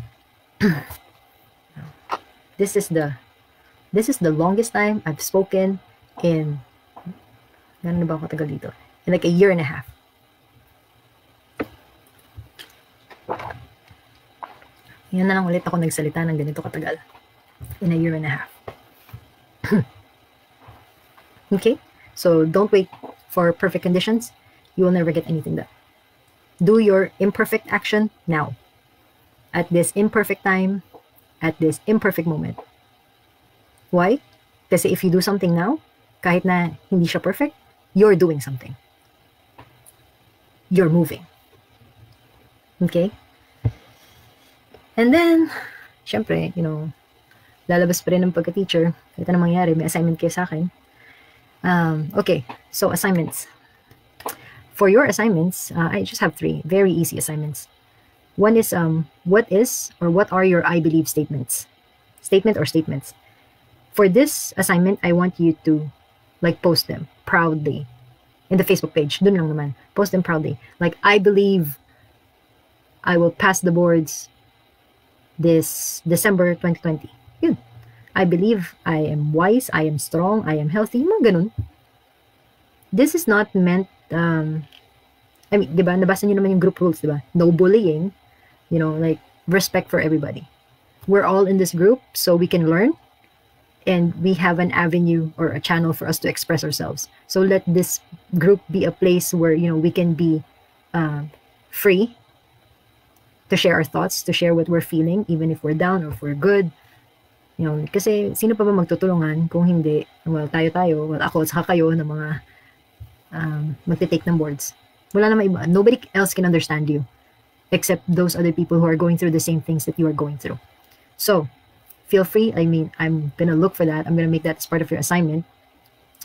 This is the longest time I've spoken in, gano'n ba ako katagal dito? In like a year and a half. Yan na lang ulit ako nagsalita ng ganito katagal. In a year and a half. Okay? So, don't wait for perfect conditions. You will never get anything done. Do your imperfect action now. At this imperfect time, at this imperfect moment. Why? Kasi if you do something now, kahit na hindi siya perfect, you're doing something. You're moving. Okay? And then, syempre, lalabas pa rin ng pagka-teacher. Kahit anong mangyari, may assignment kayo sa akin. Okay, so assignments. For your assignments, I just have 3 very easy assignments. One is, what are your I believe statements? Statement or statements. For this assignment, I want you to, post them proudly in the Facebook page. Dun lang naman. Post them proudly. I believe I will pass the boards this December 2020. Yun. I believe I am wise, I am strong, I am healthy. Mga ganun. This is not meant, diba, nabasa nyo naman yung group rules, diba? No bullying, respect for everybody. We're all in this group, so we can learn, and we have an avenue or a channel for us to express ourselves. So let this group be a place where, we can be free to share our thoughts, to share what we're feeling, even if we're down or if we're good. Kasi sino pa ba magtutulungan kung hindi, tayo, ako at saka kayo na mga magte-take ng boards. Wala namang iba. Nobody else can understand you except those other people who are going through the same things that you are going through. So, feel free. I'm gonna look for that. I'm gonna make that as part of your assignment.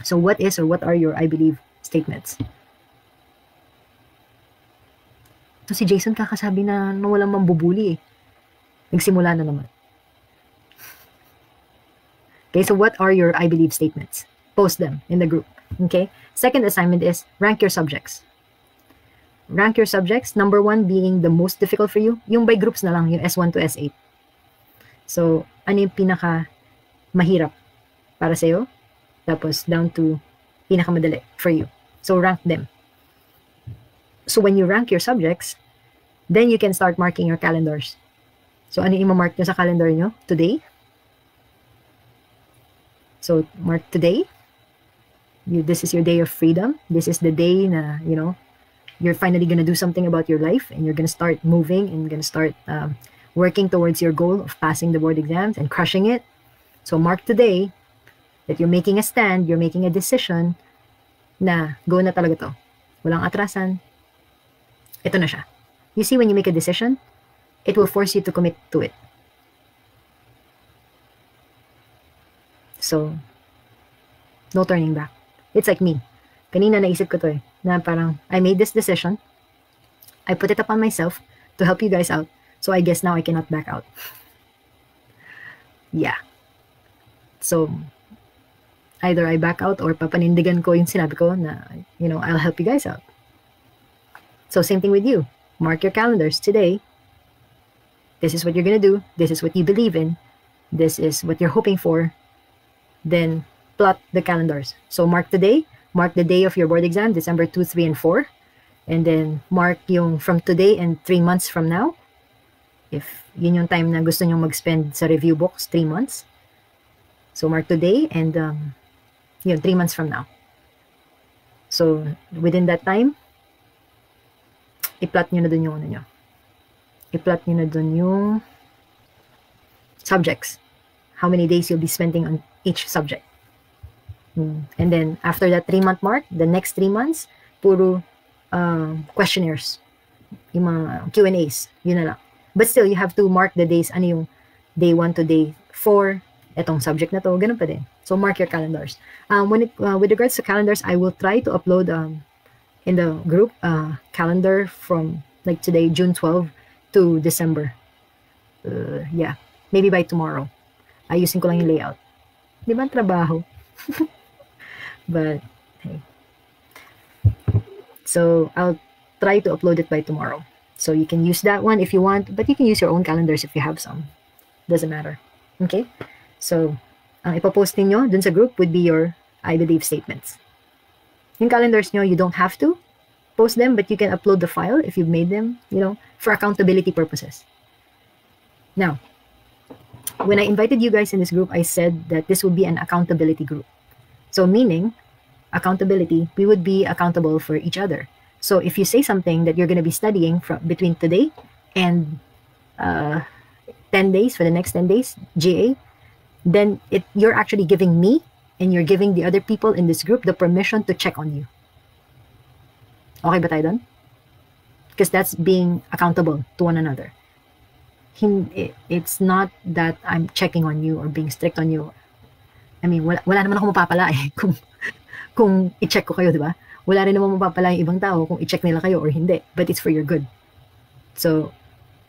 So what are your I believe statements. So si Jason kakasabi na walang mambubuli eh. Nagsimula na naman. Okay, so what are your I believe statements? Post them in the group. Okay? Second assignment is rank your subjects. Rank your subjects. Number 1 being the most difficult for you. Yung by groups na lang, yung S1 to S8. So, ano yung pinaka mahirap para sa'yo? Tapos down to pinakamadali for you. So, rank them. So, when you rank your subjects, then you can start marking your calendars. So, ano yung mark nyo sa calendar nyo? Today. So, mark today. This is your day of freedom. This is the day na, you know, you're finally gonna do something about your life and you're gonna start moving and gonna start working towards your goal of passing the board exams and crushing it. So, mark today that you're making a stand, you're making a decision na go na talaga to. Walang atrasan. Ito na siya. You see, when you make a decision, it will force you to commit to it. So, no turning back. It's like me. Kanina naisip ko to eh, na parang, I made this decision. I put it upon myself to help you guys out. So, I guess now I cannot back out. Yeah. So, either I back out or papanindigan ko yung sinabi ko na, you know, I'll help you guys out. So, same thing with you. Mark your calendars today. This is what you're gonna do. This is what you believe in. This is what you're hoping for. Then, plot the calendars. So, mark today. Mark the day of your board exam, December 2, 3, and 4. And then, mark yung from today and 3 months from now. If yun yung time na gusto nyong mag-spend sa review books, 3 months. So, mark today and yun, 3 months from now. So, within that time, i-plot nyo na dun yung ano nyo. I-plot nyo na dun yung subjects. How many days you'll be spending on each subject. And then, after that 3-month mark, the next 3 months, puro questionnaires. Yung mga Q&As. Yun na lang. But still, you have to mark the days. Ano yung day 1 to day 4. Etong subject na to. Ganun pa din. So, mark your calendars. With regards to calendars, I will try to upload in the group calendar from like today, June 12 to December. Yeah. Maybe by tomorrow. Ayusin ko lang yung layout. Di ba ang trabaho? But, hey. So, I'll try to upload it by tomorrow. So, you can use that one if you want, but you can use your own calendars if you have some. Doesn't matter. Okay? So, ang ipopost ninyo dun sa group would be your I believe statements. Yung calendars nyo, you don't have to post them, but you can upload the file if you've made them, you know, for accountability purposes. Now, when I invited you guys in this group, I said that this would be an accountability group. So meaning, accountability, we would be accountable for each other. So if you say something that you're going to be studying from between today and 10 days, for the next 10 days, GA, then you're actually giving me and you're giving the other people in this group the permission to check on you. Okay ba tayo dun? Because that's being accountable to one another. It's not that I'm checking on you or being strict on you. I mean, wala naman ako mapapala eh kung i-check ko kayo, di ba? Wala rin naman mapapala yung ibang tao kung i-check nila kayo or hindi. But it's for your good. So,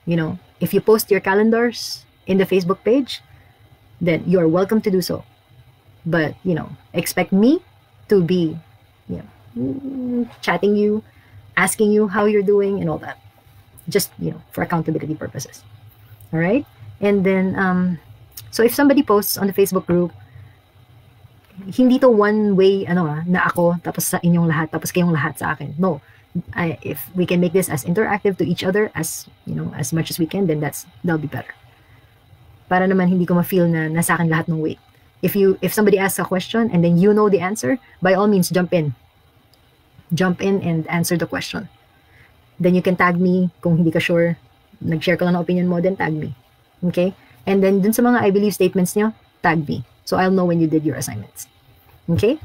you know, if you post your calendars in the Facebook page, then you are welcome to do so. But, you know, expect me to be, you know, chatting you, asking you how you're doing and all that. Just, you know, for accountability purposes. All right? And then, so if somebody posts on the Facebook group, hindi to one way, na ako, tapos sa inyong lahat, tapos kayong lahat sa akin. No. If we can make this as interactive to each other as, you know, as much as we can, then that'll be better. Para naman hindi ko ma-feel na nasa akin lahat ng weight. If somebody asks a question and then you know the answer, by all means, jump in. Jump in and answer the question. Then you can tag me kung hindi ka sure. Nag-share ka lang ng opinion mo, then tag me. Okay? And then dun sa mga I believe statements nyo, tag me. So I'll know when you did your assignments. Okay?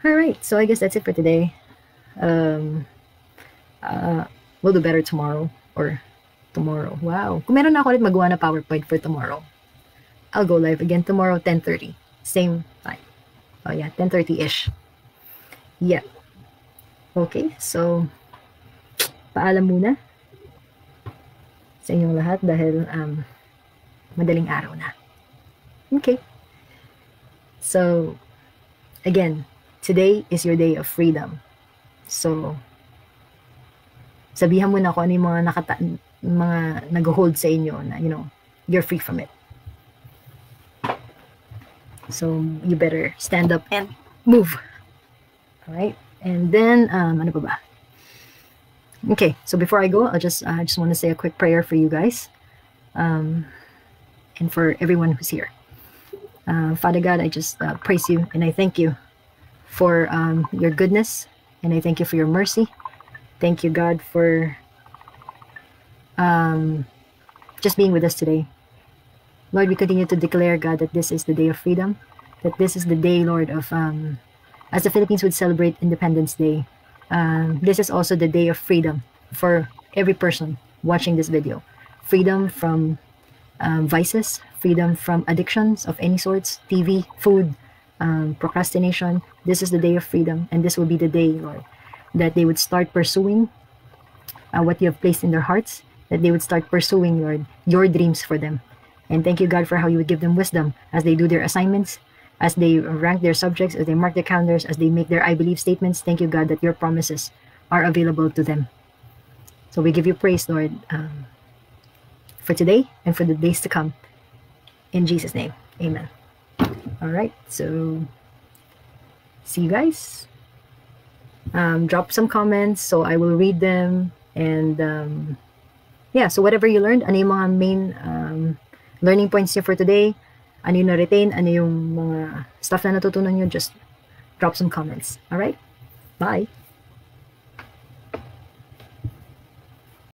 Alright, so I guess that's it for today. We'll do better tomorrow. Or tomorrow. Wow. Kung meron na ako ulit magawa na PowerPoint for tomorrow, I'll go live again tomorrow, 10:30. Same time. Oh yeah, 10:30-ish. Yeah. Okay, so paalam muna sa inyong lahat dahil madaling araw na. Okay. So, again, today is your day of freedom. So, sabihan mo na kung ano yung mga nag-hold sa inyo na, you're free from it. So, you better stand up and move. All right? And then, ano pa ba? Okay, so before I go, I just want to say a quick prayer for you guys, and for everyone who's here. Father God, I just praise you and I thank you for your goodness, and I thank you for your mercy. Thank you, God, for just being with us today. Lord, we continue to declare, God, that this is the day of freedom, that this is the day, Lord, of as the Philippines would celebrate Independence Day. This is also the day of freedom for every person watching this video. Freedom from vices, freedom from addictions of any sorts, TV, food, procrastination. This is the day of freedom, and this will be the day, Lord, that they would start pursuing what you have placed in their hearts, that they would start pursuing, Lord, your dreams for them. And thank you, God, for how you would give them wisdom as they do their assignments, as they rank their subjects, as they mark their calendars, as they make their I believe statements. Thank you, God, that your promises are available to them. So we give you praise, Lord, for today and for the days to come. In Jesus' name, amen. All right, so see you guys. Drop some comments so I will read them. And yeah, so whatever you learned, ano yung mga main learning points niyo for today, ano yung na-retain, ano yung mga stuff na natutunan nyo, just drop some comments. All right? Bye!